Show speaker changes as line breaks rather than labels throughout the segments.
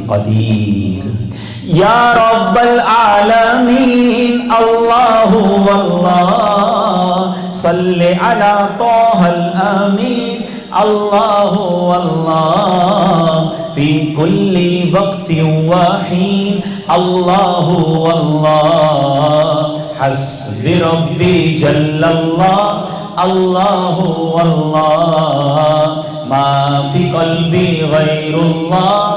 قدیر یا رب العالمین اللہ واللہ صلی علی طہ الامین اللہ واللہ فی کل وقت وحین اللہ واللہ حسب ربی جل اللہ اللہ واللہ ما فی قلبی غیر اللہ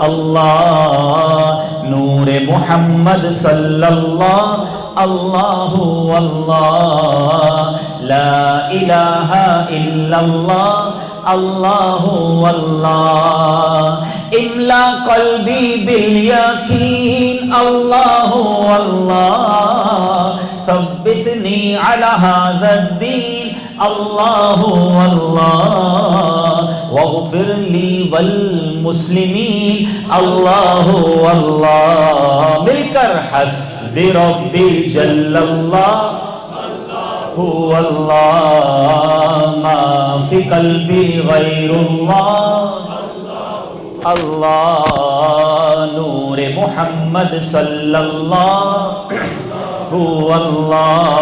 اللہ نور محمد صلی اللہ اللہ واللہ لا الہ الا اللہ اللہ واللہ املا قلبی بالیقین اللہ واللہ ثبتنی علی هذا الدین اللہ واللہ واغفر لی والمسلمین اللہ واللہ مل کر حسب ربی جل اللہ هو اللہ ما فی قلبی غیر اللہ اللہ نور محمد صلی اللہ هو اللہ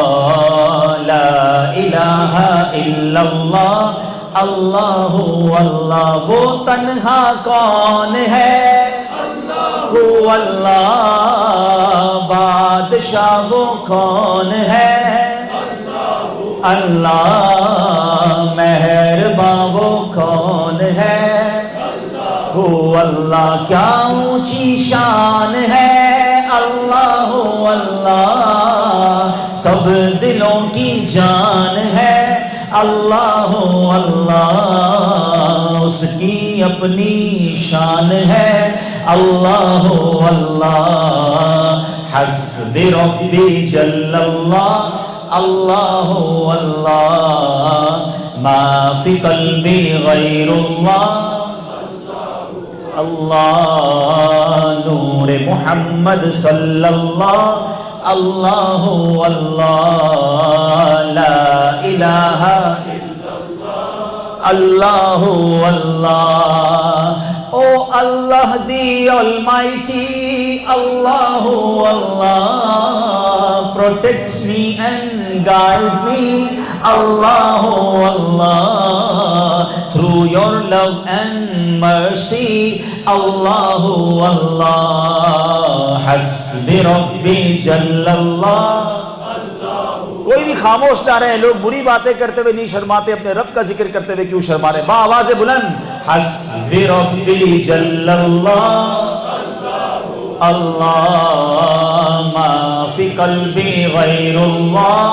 لا الہ الا اللہ اللہ اللہ وہ تنہا کون ہے هو اللہ بادشاہ وہ کون ہے اللہ مہرباں وہ کون ہے هو اللہ کیا اونچی شان ہے اللہ اللہ سب دلوں کی جان ہے اللہ اللہ اس کی اپنی شان ہے اللہ اللہ حسب ربی جل اللہ اللہ اللہ ما فی قلبی غیر اللہ اللہ نور محمد صلی اللہ اللہ اللہ لا الہ اللہ اللہ Oh Allah the Almighty, Allah, Allah, protect me and guide me, Allah, Allah, through your love and mercy, Allah, Allah, Hasbi Rabbi Jallallah. کوئی بھی خاموش نہ رہے، لوگ بری باتیں کرتے ہوئے نہیں شرماتے، اپنے رب کا ذکر کرتے ہوئے کیوں شرما رہے؟ با آواز بلند حسبی ربی جل اللہ اللہ ما فی قلبی غیر اللہ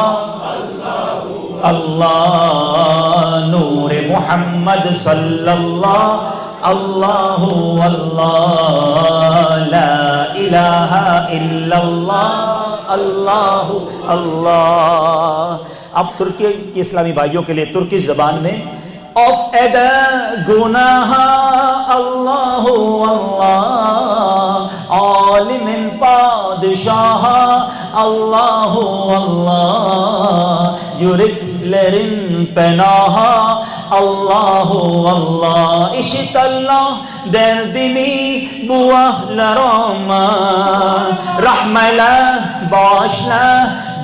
اللہ نور محمد صلی اللہ اللہ اللہ لا الہ الا اللہ اللہ اللہ. اب ترکی کی اسلامی بھائیوں کے لیے ترکش زبان میں of eda گناہ اللہ اللہ عالم پادشاہ اللہ اللہ yüreklerin penaha Allah Allah işit Allah derdimi bu ahlarıma rahmeyle bağışla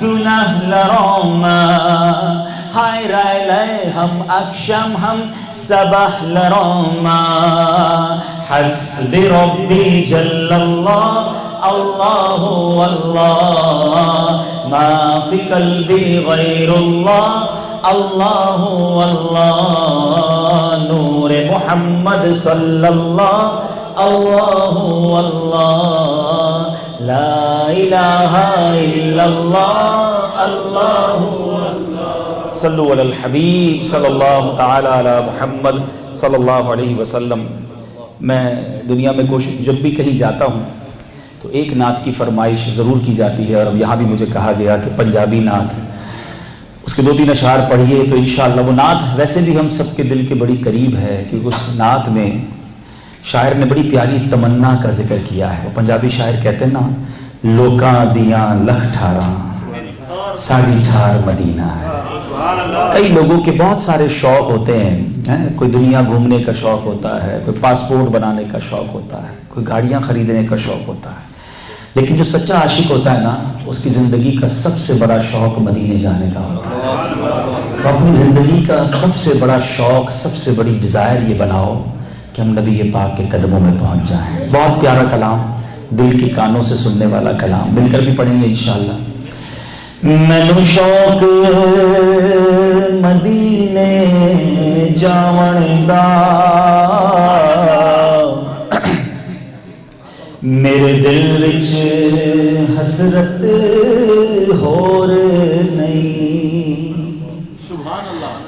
günahlarıma hayır eyle hem akşam hem sabahlarıma hasbi Rabbi Cellallah Allahu Allah ma fi kalbi gayrullah Allahu Allah nur Muhammad sallallahu Allahu Allah la ilaha illallah Allahu Allah sallu ala al-habib sallallahu ta'ala ala Muhammad sallallahu alayhi wa sallam. میں دنیا میں کوشش جب بھی کہیں جاتا ہوں تو ایک نعت کی فرمائش ضرور کی جاتی ہے، اور اب یہاں بھی مجھے کہا گیا کہ پنجابی نعت اس کے 2-3 اشعار پڑھیے، تو انشاءاللہ وہ نعت ویسے بھی ہم سب کے دل کے بڑی قریب ہے، کیونکہ اس نعت میں شاعر نے بڑی پیاری تمنا کا ذکر کیا ہے. وہ پنجابی شاعر کہتے ہیں نا، لوکاں دیاں لکھ ٹھاراں ساڑھی ٹھار مدینہ ہے۔ کئی لوگوں کے بہت سارے شوق ہوتے ہیں، کوئی دنیا گھومنے کا شوق ہوتا ہے، کوئی پاسپورٹ بنانے کا شوق ہوتا ہے، کوئی گاڑیاں خریدنے کا شوق ہوتا ہے، لیکن جو سچا عاشق ہوتا ہے نا، اس کی زندگی کا سب سے بڑا شوق مدینے جانے کا ہوتا ہے۔ تو اپنی زندگی کا سب سے بڑا شوق، سب سے بڑی ڈیزائر یہ بناؤ کہ ہم نبی پاک کے قدموں میں پہنچ جائیں۔ بہت پیارا کلام، دل کے کانوں سے سننے والا کلام، مل کر بھی پڑھیں گے انشاءاللہ۔ مینوں شوق مدینے جاون دا، میرے دل وچ حسرت ہور نہیں،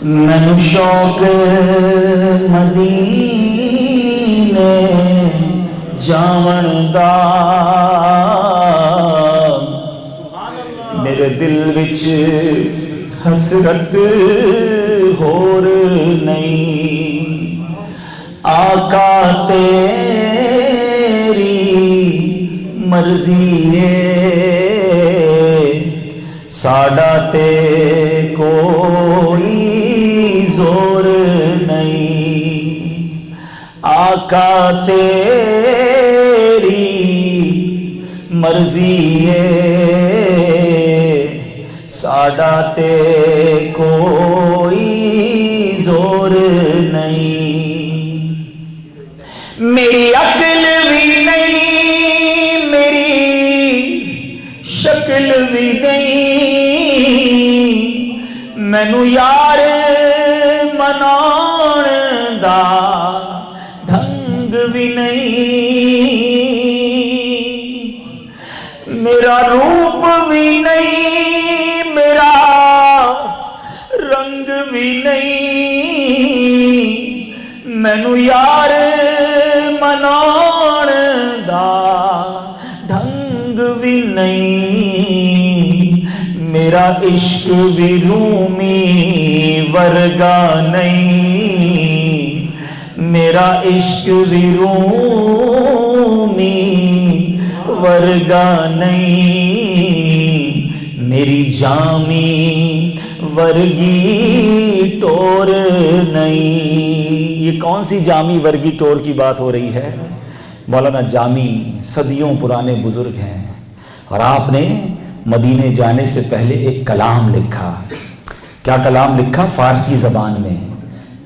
مینوں شوق مدینے جاون دا، میرے دل وچ حسرت ہور نہیں، آقا تیری مرضی ہے، ساڈا تے کوئی زور نہیں، آقا تیری مرضی ہے، ساڈا تے کوئی زور نہیں، میری عقل بھی نہیں، میری شکل بھی نہیں، مینوں یار مناؤن دا ڈھنگ بھی نہیں، میرا روپ بھی نہیں، میرا رنگ بھی نہیں، مینوں یار مناؤن دا ڈھنگ بھی نہیں، میرا عشق بھی رومی ورگا نہیں، میرا عشق بھی رومی ورگا نہیں، میری جامی ورگی ٹور نہیں۔ یہ کون سی جامی ورگی ٹور کی بات ہو رہی ہے؟ مولانا جامی صدیوں پرانے بزرگ ہیں، اور آپ نے مدینے جانے سے پہلے ایک کلام لکھا۔ کیا کلام لکھا؟ فارسی زبان میں،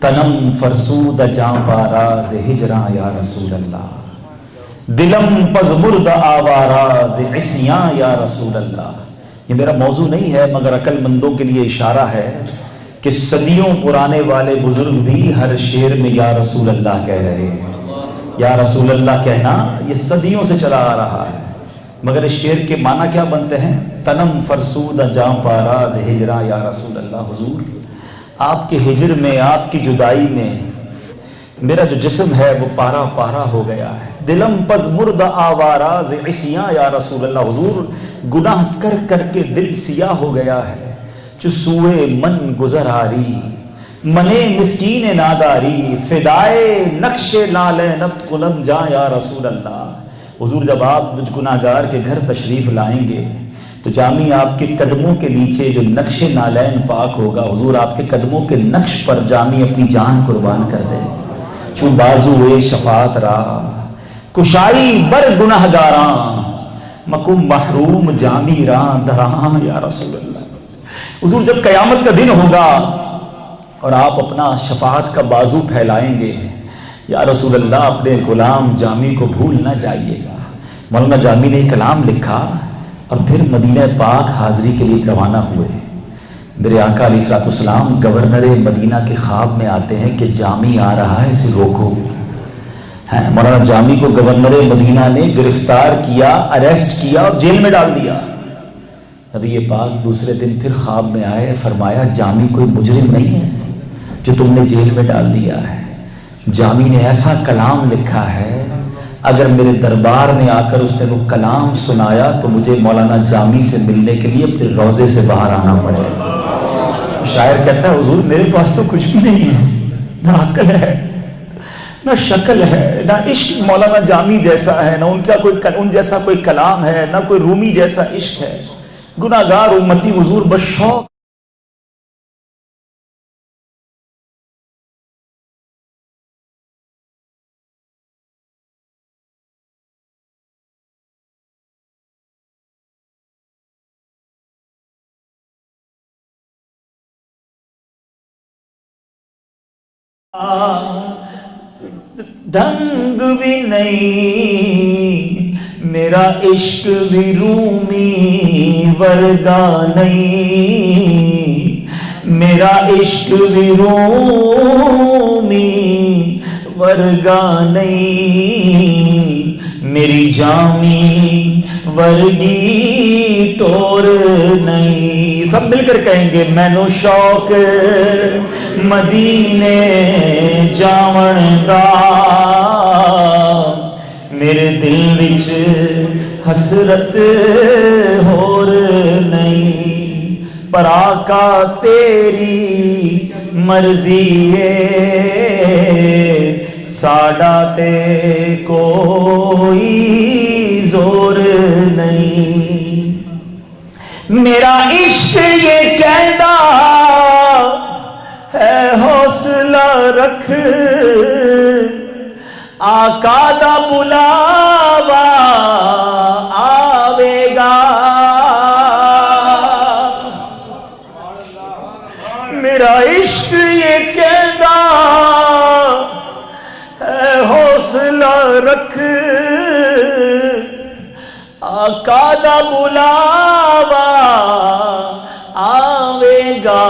تنم فرسود جاں باراز ہجراں یا رسول اللہ، دلم پز مرد آواراز عصیاں یا رسول اللہ۔ یہ میرا موضوع نہیں ہے، مگر عقل مندوں کے لیے اشارہ ہے کہ صدیوں پرانے والے بزرگ بھی ہر شعر میں یا رسول اللہ کہہ رہے ہیں۔ یا رسول اللہ کہنا یہ صدیوں سے چلا آ رہا ہے، مگر اس شعر کے معنی کیا بنتے ہیں؟ تنم فرسود جاں پاراز ہجراں یا رسول اللہ۔ حضور آپ کے ہجر میں، آپ کی جدائی میں میرا جو جسم ہے وہ پارا پارا ہو گیا ہے، دلم پز مرد آواراز عصیاں یا رسول اللہ۔ حضور گناہ کر کر کے دل سیاہ ہو گیا ہے، جو سوئے من گزر آری، منے مسکین ناداری، فدائے نقش لالینت کنم جا یا رسول اللہ۔ حضور جب آپ مجھ گناہگار کے گھر تشریف لائیں گے تو جامی آپ کے قدموں کے نیچے جو نقش نالین پاک ہوگا، حضور آپ کے قدموں کے نقش پر جامی اپنی جان قربان کر دے۔ چون بازوئے شفاعت را کشائی بر گناہگاراں، مکم محروم جامی راں دراں یا رسول اللہ۔ حضور جب قیامت کا دن ہوگا اور آپ اپنا شفاعت کا بازو پھیلائیں گے، یا رسول اللہ اپنے غلام جامی کو بھول نہ جائیے گا۔ مولانا جامی نے ایک کلام لکھا اور پھر مدینہ پاک حاضری کے لیے روانہ ہوئے۔ میرے آقا علیہ الصلوۃ والسلام گورنر مدینہ کے خواب میں آتے ہیں کہ جامی آ رہا ہے، اسے روکو۔ مولانا جامی کو گورنر مدینہ نے گرفتار کیا، اریسٹ کیا اور جیل میں ڈال دیا۔ نبی پاک دوسرے دن پھر خواب میں آئے، فرمایا جامی کوئی مجرم نہیں ہے جو تم نے جیل میں ڈال دیا ہے۔ جامی نے ایسا کلام لکھا ہے، اگر میرے دربار میں آ کر اس نے وہ کلام سنایا تو مجھے مولانا جامی سے ملنے کے لیے اپنے روضے سے باہر آنا پڑے۔ تو شاعر کہتا ہے حضور میرے پاس تو کچھ بھی نہیں ہے، نہ عقل ہے، نہ شکل ہے، نہ عشق مولانا جامی جیسا ہے، نہ ان جیسا کوئی کلام ہے، نہ کوئی رومی جیسا عشق ہے، گناہگار امتی حضور بشوق ڈھنگ بھی نہیں میرا عشق بھی رومی ورگا نہیں، میرا عشق بھی رومی ورگا نہیں، میری جامی ورگی ٹور نہیں۔ سب مل کر کہیں گے مینو شوق مدینے جاون دا، میرے دل وچ حسرت ہور نہیں، پر آقا تیری مرضی ہے ساڈا تے کوئی زور نہیں۔ میرا عشق یہ کہندا ہے حوصلہ رکھ، آقا دا بلاوا آوے گا، میرا عشق یہ کہندا ہے حوصلہ رکھ، آقا دا بلاوا آوے گا،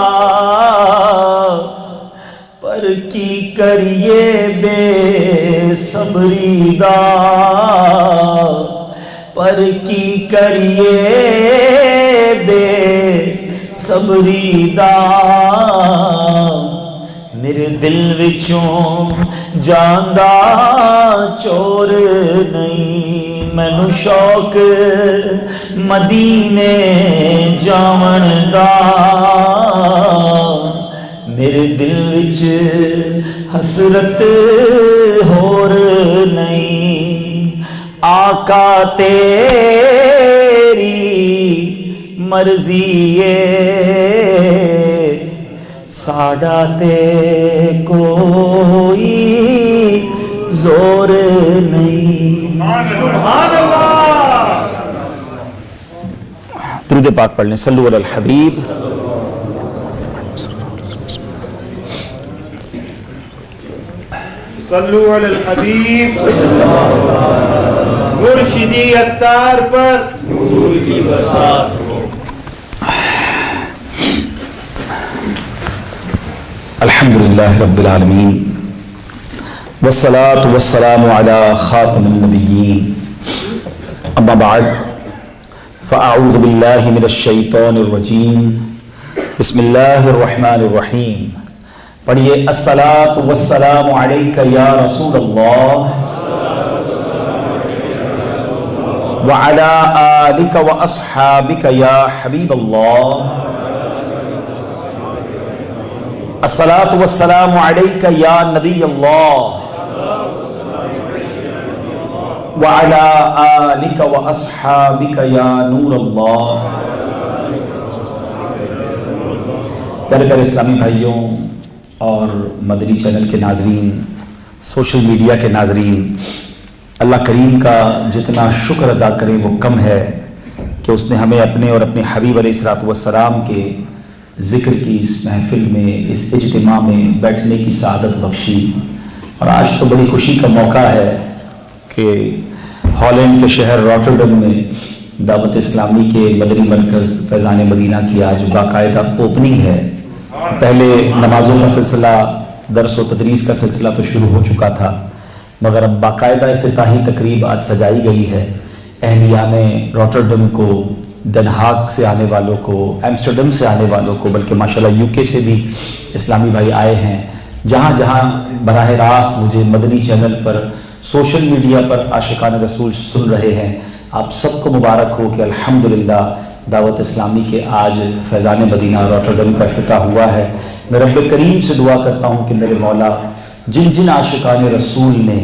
پر کی کریے بے صبری دا، پر کی کریے بے صبری دا، میرے دل وچوں جاندا چور نہیں، مینو شوق مدینے جاون دا، میرے دل وچ حسرت ہور نہیں، آقا تیری مرضی ہے ساڈا تے کوئی زور نہیں۔ سبحان اللہ۔ درود پاک پڑھ لیں، صلو علی الحبیب۔
صلو علی الحبیب، مرشدی اتار پر نور کی برسات ہو۔
الحمدللہ رب العالمین، والصلاة والسلام علی خاتم النبیین، اما بعد فاعوذ باللہ من الشیطان الرجیم، بسم اللہ الرحمن الرحیم۔ پڑھیے، الصلاۃ والسلام علیک یا رسول اللہ وعلی آلک واصحابک یا حبیب اللہ، الصلاۃ والسلام علیک یا نبی اللہ وعلی آلک واصحابک یا نور اللہ۔ پیارے پیارے اسلامی بھائیوں اور مدنی چینل کے ناظرین، سوشل میڈیا کے ناظرین، اللہ کریم کا جتنا شکر ادا کریں وہ کم ہے کہ اس نے ہمیں اپنے اور اپنے حبیب علیہ الصلوۃ والسلام کے ذکر کی اس محفل میں، اس اجتماع میں بیٹھنے کی سعادت بخشی۔ اور آج تو بڑی خوشی کا موقع ہے کہ ہالینڈ کے شہر روٹرڈم میں دعوت اسلامی کے مدنی مرکز فیضان مدینہ کی آج باقاعدہ اوپننگ ہے۔ پہلے نمازوں کا سلسلہ، درس و تدریس کا سلسلہ تو شروع ہو چکا تھا، مگر اب باقاعدہ افتتاحی تقریب آج سجائی گئی ہے۔ اہلیان روٹرڈم کو، ڈن ہاگ سے آنے والوں کو، ایمسٹرڈم سے آنے والوں کو، بلکہ ماشاءاللہ یو کے سے بھی اسلامی بھائی آئے ہیں۔ جہاں جہاں براہ راست مجھے مدنی چینل پر، سوشل میڈیا پر عاشقان رسول سن رہے ہیں، آپ سب کو مبارک ہو کہ الحمدللہ دعوت اسلامی کے آج فیضان مدینہ روٹرڈم کا افتتاح ہوا ہے۔ میں رب کریم سے دعا کرتا ہوں کہ میرے مولا جن جن عاشقان رسول نے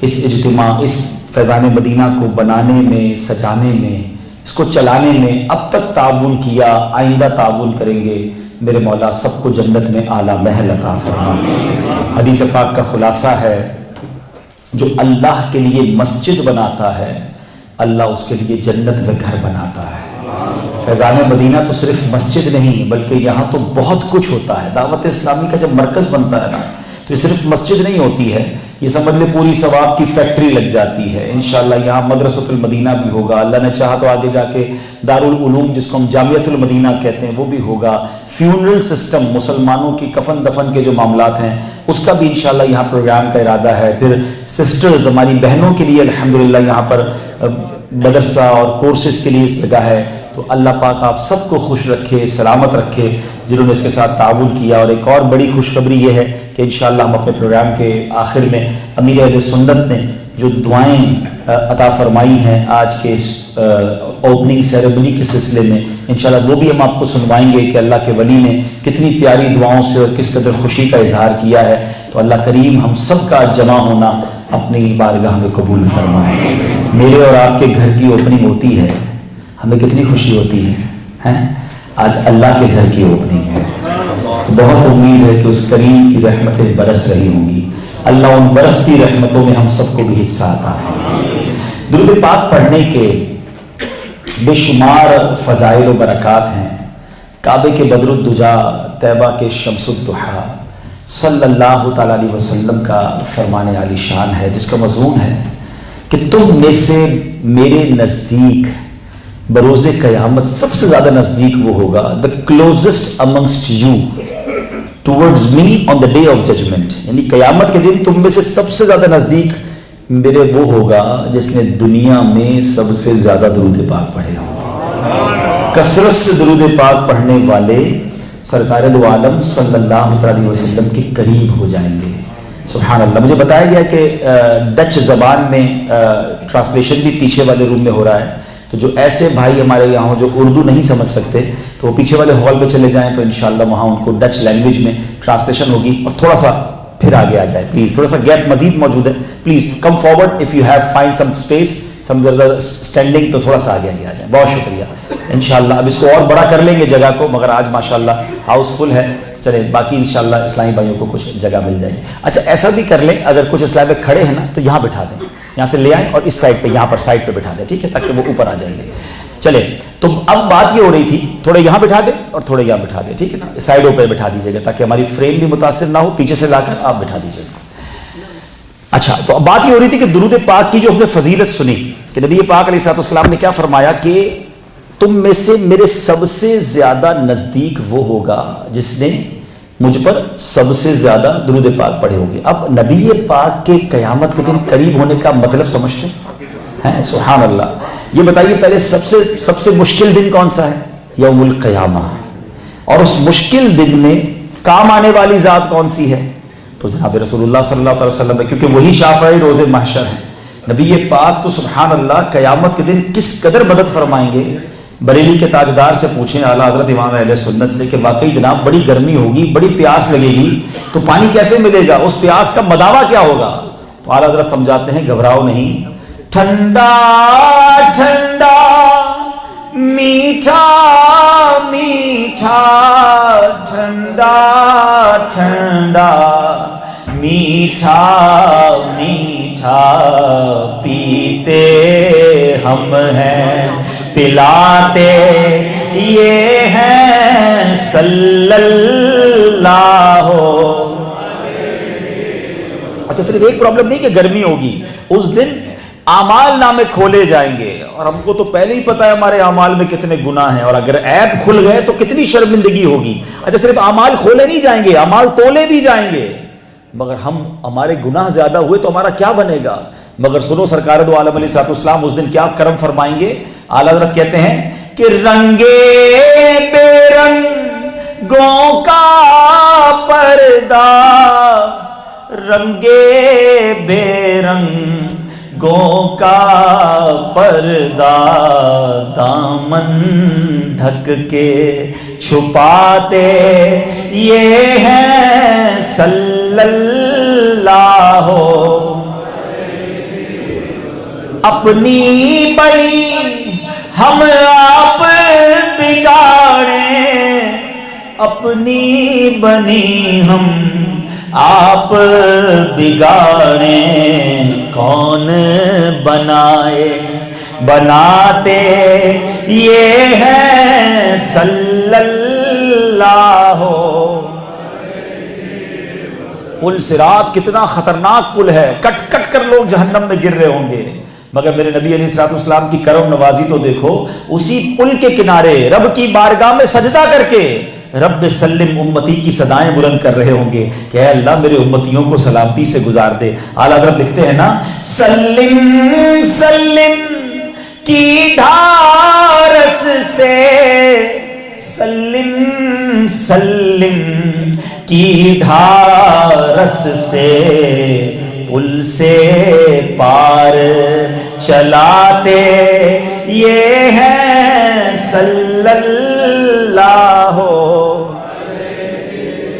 اس اجتماع، اس فیضان مدینہ کو بنانے میں، سجانے میں، اس کو چلانے میں اب تک تعاون کیا، آئندہ تعاون کریں گے، میرے مولا سب کو جنت میں اعلیٰ محل عطا فرما۔ حدیث پاک کا خلاصہ ہے، جو اللہ کے لیے مسجد بناتا ہے اللہ اس کے لیے جنت میں گھر بناتا ہے۔ فیضان مدینہ تو صرف مسجد نہیں بلکہ یہاں تو بہت کچھ ہوتا ہے۔ دعوت اسلامی کا جب مرکز بنتا ہے نا تو یہ صرف مسجد نہیں ہوتی ہے، یہ سمجھ لے پوری ثواب کی فیکٹری لگ جاتی ہے۔ انشاءاللہ یہاں مدرسۃ المدینہ بھی ہوگا، اللہ نے چاہا تو آگے جا کے دارالعلوم جس کو ہم جامعۃ المدینہ کہتے ہیں وہ بھی ہوگا۔ فیونرل سسٹم، مسلمانوں کی کفن دفن کے جو معاملات ہیں اس کا بھی انشاءاللہ یہاں پروگرام کا ارادہ ہے۔ پھر سسٹرز ہماری بہنوں کے لیے الحمدللہ یہاں پر مدرسہ اور کورسز کے لیے اس جگہ ہے۔ تو اللہ پاک آپ سب کو خوش رکھے، سلامت رکھے جنہوں نے اس کے ساتھ تعاون کیا۔ اور ایک اور بڑی خوشخبری یہ ہے کہ انشاءاللہ ہم اپنے پروگرام کے آخر میں امیر اہل سنت نے جو دعائیں عطا فرمائی ہیں آج کے اس اوپننگ سیریمنی کے سلسلے میں، انشاءاللہ وہ بھی ہم آپ کو سنوائیں گے کہ اللہ کے ولی نے کتنی پیاری دعاؤں سے اور کس قدر خوشی کا اظہار کیا ہے۔ تو اللہ کریم ہم سب کا جمع ہونا اپنی بارگاہ میں قبول فرمائے۔ میرے اور آپ کے گھر کی اوپننگ ہوتی ہے، ہمیں کتنی خوشی ہوتی ہے، آج اللہ کے گھر کی اوپننگ ہے، تو بہت امید ہے کہ اس کریم کی رحمتیں برس رہی ہوں گی۔ اللہ ان برستی رحمتوں میں ہم سب کو بھی حصہ عطا فرمائے۔ درود پاک پڑھنے کے بے شمار فضائل و برکات ہیں۔ کعبے کے بدر الدجا، طیبہ کے شمس الضحیٰ، صلی اللہ تعالیٰ علیہ وسلم کا فرمان عالی شان ہے جس کا مضمون ہے کہ تم میں سے میرے نزدیک بروز قیامت سب سے زیادہ نزدیک وہ ہوگا، the closest amongst you towards me on the day of judgment، یعنی قیامت کے دن تم میں سے سب سے زیادہ نزدیک میرے وہ ہوگا جس نے دنیا میں سب سے زیادہ درود پاک پڑھے ہوں۔ کثرت سے درود پاک پڑھنے والے سرکار دو عالم صلی اللہ علیہ وسلم کے قریب ہو جائیں گے۔ سبحان اللہ۔ مجھے بتایا گیا کہ ڈچ زبان میں ٹرانسلیشن بھی پیچھے والے روم میں ہو رہا ہے، تو جو ایسے بھائی ہمارے یہاں ہوں جو اردو نہیں سمجھ سکتے تو وہ پیچھے والے ہال پہ چلے جائیں، تو انشاءاللہ وہاں ان کو ڈچ لینگویج میں ٹرانسلیشن ہوگی۔ اور تھوڑا سا پھر آگے آ جائے پلیز، تھوڑا سا گیپ مزید موجود ہے، please come forward if you have find some space some standing, تو تھوڑا سا آگے آ جائیں۔ بہت شکریہ۔ انشاءاللہ اب اس کو اور بڑا کر لیں گے جگہ کو، مگر آج ماشاءاللہ ہاؤس فل ہے، چلیں باقی انشاءاللہ اسلامی بھائیوں کو کچھ جگہ مل جائے گی۔ اچھا ایسا بھی کر لیں، اگر کچھ اسلامی بھائی کھڑے ہیں نا تو یہاں بٹھا دیں، یہاں سے لے آئیں اور اس سائڈ پہ یہاں پر سائڈ پہ بٹھا دیں، ٹھیک ہے، تاکہ وہ اوپر آ جائیں گے۔ چلے تو اب بات یہ ہو رہی تھی، تھوڑے یہاں بٹھا دیں اور تھوڑے یہاں بٹھا دیں، ٹھیک ہے نا، سائڈوں پہ بٹھا دیجیے گا تاکہ ہماری فریم بھی متاثر نہ ہو، پیچھے سے لا کر آپ بٹھا دیجیے گا۔ اچھا تو اب بات یہ ہو رہی تھی کہ درود پاک کی جو ہم نے فضیلت سنی کہ نبی پاک علیہ الصلوۃ والسلام نے کیا فرمایا کہ تم میں سے میرے سب سے زیادہ نزدیک وہ ہوگا جس نے مجھ پر سب سے زیادہ درود پاک پڑھے ہوگے۔ اب نبی پاک کے قیامت کے دن قریب ہونے کا مطلب سمجھتے ہیں؟ سبحان اللہ۔ یہ بتائیے پہلے سب سے مشکل دن کون سا ہے؟ یوم القیامہ۔ اور اس مشکل دن میں کام آنے والی ذات کون سی ہے؟ تو جناب رسول اللہ صلی اللہ علیہ وسلم ہے، کیونکہ وہی شافعی روز محشر ہیں۔ نبی پاک تو سبحان اللہ قیامت کے دن کس قدر مدد فرمائیں گے۔ بریلی کے تاجدار سے پوچھیں اعلیٰ حضرت امام اہل سنت سے کہ واقعی جناب بڑی گرمی ہوگی، بڑی پیاس لگے گی، تو پانی کیسے ملے گا، اس پیاس کا مداوع کیا ہوگا؟ تو اعلیٰ حضرت سمجھاتے ہیں گھبراؤ نہیں، ٹھنڈا ٹھنڈا میٹھا میٹھا ٹھنڈا ٹھنڈا میٹھا میٹھا پیتے ہم ہیں، پلاتے یہ ہیں صلی اللہ۔ اچھا صرف ایک پرابلم نہیں کہ گرمی ہوگی، اس دن اعمال نامے کھولے جائیں گے، اور ہم کو تو پہلے ہی پتا ہے ہمارے اعمال میں کتنے گناہ ہیں، اور اگر عیب کھل گئے تو کتنی شرمندگی ہوگی۔ اچھا صرف اعمال کھولے نہیں جائیں گے، اعمال تولے بھی جائیں گے، مگر ہمارے گناہ زیادہ ہوئے تو ہمارا کیا بنے گا؟ مگر سنو سرکار دو عالم علیہ الصلوۃ والسلام اس دن کیا کرم فرمائیں گے۔ اعلیٰ حضرت کہتے ہیں کہ رنگے بے رنگوں کا پردہ، رنگے بے رنگوں کا پردہ، دامن ڈھک کے چھپاتے یہ ہیں صلی اللہ۔ اپنی بڑی ہم آپ بگاڑیں اپنی بنی ہم آپ بگاڑیں کون بنائے بناتے یہ ہے صلی اللہ. پل صراط کتنا خطرناک پل ہے، کٹ کٹ کر لوگ جہنم میں گر رہے ہوں گے، مگر میرے نبی علیہ الصلوۃ والسلام کی کرم نوازی تو دیکھو، اسی پل کے کنارے رب کی بارگاہ میں سجدہ کر کے رب سلم امتی کی صدائیں بلند کر رہے ہوں گے کہ اے اللہ میرے امتیوں کو سلامتی سے گزار دے. اعلیٰ حضرت لکھتے ہیں نا، سلم سلم کی ڈھارس سے، سلم سلم کی ڈھارس سے پل سے پار چلاتے یہ ہے صلی اللہ.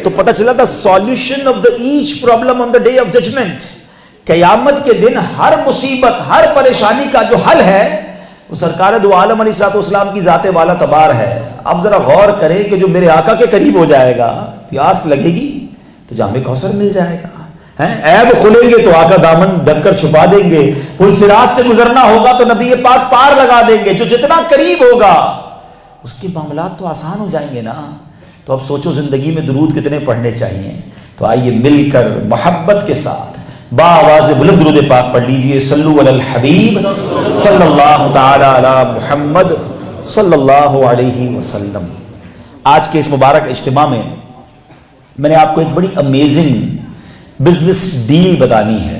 تو پتہ چلا تھا solution of the each problem on the day of judgement. قیامت کے دن ہر مصیبت، ہر پریشانی کا جو حل ہے وہ سرکار دو عالم علیہ الصلوۃ والسلام کی ذات والا تبار ہے. اب ذرا غور کریں کہ جو میرے آقا کے قریب ہو جائے گا، پیاس لگے گی تو جام کوثر مل جائے گا، عیب کھلیں گے تو آقا دامن ڈھک کر چھپا دیں گے، پل صراط سے گزرنا ہوگا تو نبی پاک پار لگا دیں گے. جو جتنا قریب ہوگا اس کے معاملات تو آسان ہو جائیں گے نا. تو اب سوچو زندگی میں درود کتنے پڑھنے چاہیے. تو آئیے مل کر محبت کے ساتھ با آواز بلند درود پاک پڑھ لیجئے. صلو علی الحبیب صلی اللہ تعالی علی محمد صلی اللہ علیہ وسلم. آج کے اس مبارک اجتماع میں میں نے آپ کو ایک بڑی امیزنگ بزنس ڈیل بتانی ہے.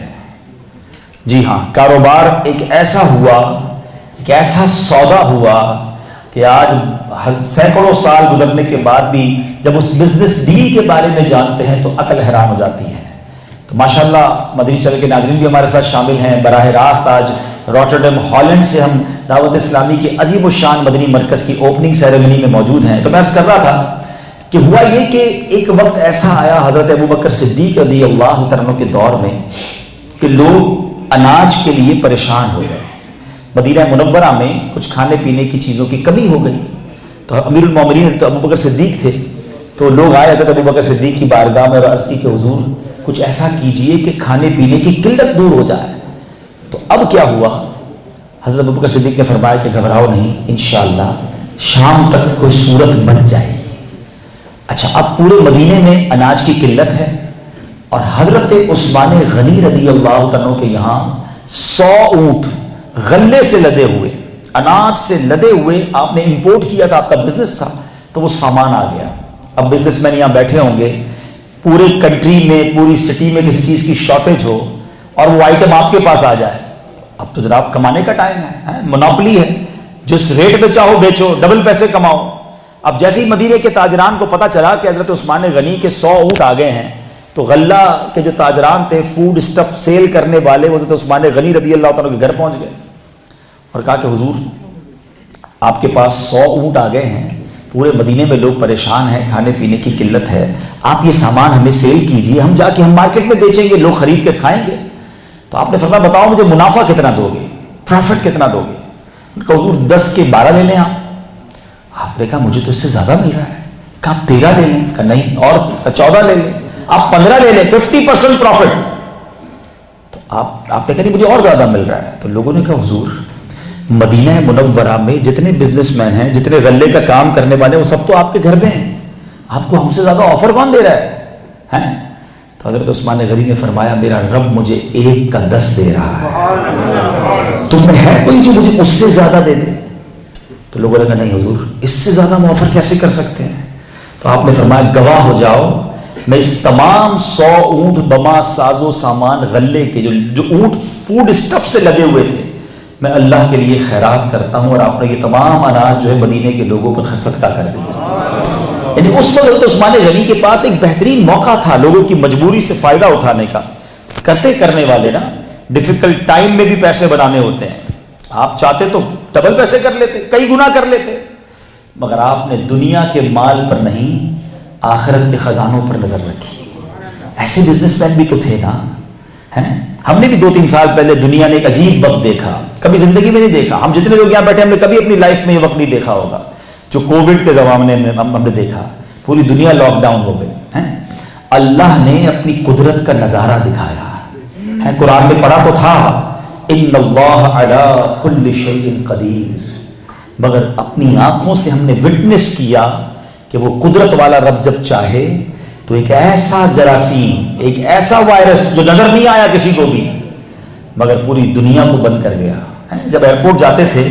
جی ہاں، کاروبار ایک ایسا ہوا، ایک ایسا سودا ہوا کہ آج سینکڑوں سال گزرنے کے بعد بھی جب اس بزنس ڈیل کے بارے میں جانتے ہیں تو عقل حیران ہو جاتی ہے. تو ماشاءاللہ مدنی چینل کے ناظرین بھی ہمارے ساتھ شامل ہیں. براہ راست آج روٹرڈم ہالینڈ سے ہم دعوت اسلامی کے عظیم الشان مدنی مرکز کی اوپننگ سیریمنی میں موجود ہیں. تو میں عرض کر رہا تھا کہ ہوا یہ کہ ایک وقت ایسا آیا حضرت ابوبکر صدیق رضی اللہ عنہ کے دور میں کہ لوگ اناج کے لیے پریشان ہو گئے. مدینہ منورہ میں کچھ کھانے پینے کی چیزوں کی کمی ہو گئی. تو امیر المومنین حضرت ابوبکر صدیق تھے، تو لوگ آئے حضرت ابوبکر صدیق کی بارگاہ میں اور عرض کی کہ حضور کچھ ایسا کیجئے کہ کھانے پینے کی قلت دور ہو جائے. تو اب کیا ہوا؟ حضرت ابوبکر صدیق نے فرمایا کہ گھبراؤ نہیں، انشاءاللہ شام تک کوئی صورت بن جائے. اچھا، اب پورے مدینے میں اناج کی قلت ہے اور حضرت عثمان غنی رضی اللہ عنہ کے یہاں 100 اونٹ غلے سے لدے ہوئے، اناج سے لدے ہوئے آپ نے امپورٹ کیا تھا، آپ کا بزنس تھا، تو وہ سامان آ گیا. اب بزنس مین یہاں بیٹھے ہوں گے، پورے کنٹری میں، پوری سٹی میں کسی چیز کی شارٹیج ہو اور وہ آئٹم آپ کے پاس آ جائے. اب تو جناب کمانے کا ٹائم ہے، منوپلی ہے، جس ریٹ پہ چاہو بیچو، ڈبل پیسے کماؤ. اب جیسے ہی مدینے کے تاجران کو پتا چلا کہ حضرت عثمان غنی کے 100 اونٹ آ گئے ہیں، تو غلہ کے جو تاجران تھے، فوڈ اسٹف سیل کرنے والے، وہ حضرت عثمان غنی رضی اللہ عنہ کے گھر پہنچ گئے اور کہا کہ حضور آپ کے پاس 100 اونٹ آ گئے ہیں، پورے مدینے میں لوگ پریشان ہیں، کھانے پینے کی قلت ہے، آپ یہ سامان ہمیں سیل کیجئے، ہم جا کے ہم مارکیٹ میں بیچیں گے، لوگ خرید کے کھائیں گے. تو آپ نے فرمایا بتاؤ مجھے منافع کتنا دو گے، پروفٹ کتنا دو گے؟ کہا حضور 10 کے 12 لے لیں. آپ نے کہا مجھے تو اس سے زیادہ مل رہا ہے. کہا آپ 13 لے لیں. کہا نہیں، اور 14 لے لیں. آپ 15 لے لیں، 50% پروفٹ. تو آپ نے کہا نہیں مجھے اور زیادہ مل رہا ہے. تو لوگوں نے کہا حضور مدینہ منورہ میں جتنے بزنس مین ہیں، جتنے غلے کا کام کرنے والے، وہ سب تو آپ کے گھر میں ہیں، آپ کو ہم سے زیادہ آفر کون دے رہا ہے؟ تو حضرت عثمان غنی نے فرمایا میرا رب مجھے 1 کا 10 دے رہا ہے، تم میں ہے کوئی جو مجھے اس سے زیادہ دے دے؟ تو لوگوں نے کہا نہیں حضور اس سے زیادہ ہم آفر کیسے کر سکتے ہیں؟ تو آپ نے فرمایا گواہ ہو جاؤ، میں اس تمام 100 اونٹ بما ساز و سامان غلے کے جو اونٹ فوڈ اسٹف سے لگے ہوئے تھے، میں اللہ کے لیے خیرات کرتا ہوں، اور آپ نے یہ تمام اناج جو ہے مدینے کے لوگوں پر صدقہ کر دیا. یعنی اس وقت عثمان غنی کے پاس ایک بہترین موقع تھا لوگوں کی مجبوری سے فائدہ اٹھانے کا. کرنے والے نا ڈیفیکلٹ ٹائم میں بھی پیسے بنانے ہوتے ہیں. آپ چاہتے تو ڈبل پیسے کر لیتے، کئی گنا کر لیتے، مگر آپ نے دنیا کے مال پر نہیں، آخرت کے خزانوں پر نظر رکھی. ایسے بزنس مین بھی تو تھے نا. ہم نے بھی 2-3 سال پہلے دنیا نے ایک عجیب وقت دیکھا، کبھی زندگی میں نہیں دیکھا. ہم جتنے لوگ یہاں بیٹھے ہم نے کبھی اپنی لائف میں یہ وقت نہیں دیکھا ہوگا جو کووڈ کے زمانے میں ہم نے دیکھا. پوری دنیا لاک ڈاؤن ہو گئی ہے. اللہ نے اپنی قدرت کا نظارہ دکھایا ہے. قرآن میں پڑھا تو تھا ان اللہ علی کل شیء قدیر, مگر اپنی آنکھوں سے ہم نے وٹنس کیا کہ وہ قدرت والا رب جب چاہے تو ایک ایسا جراثیم, ایک ایسا وائرس جو نظر نہیں آیا کسی کو بھی مگر پوری دنیا کو بند کر گیا. جب ایئرپورٹ جاتے تھے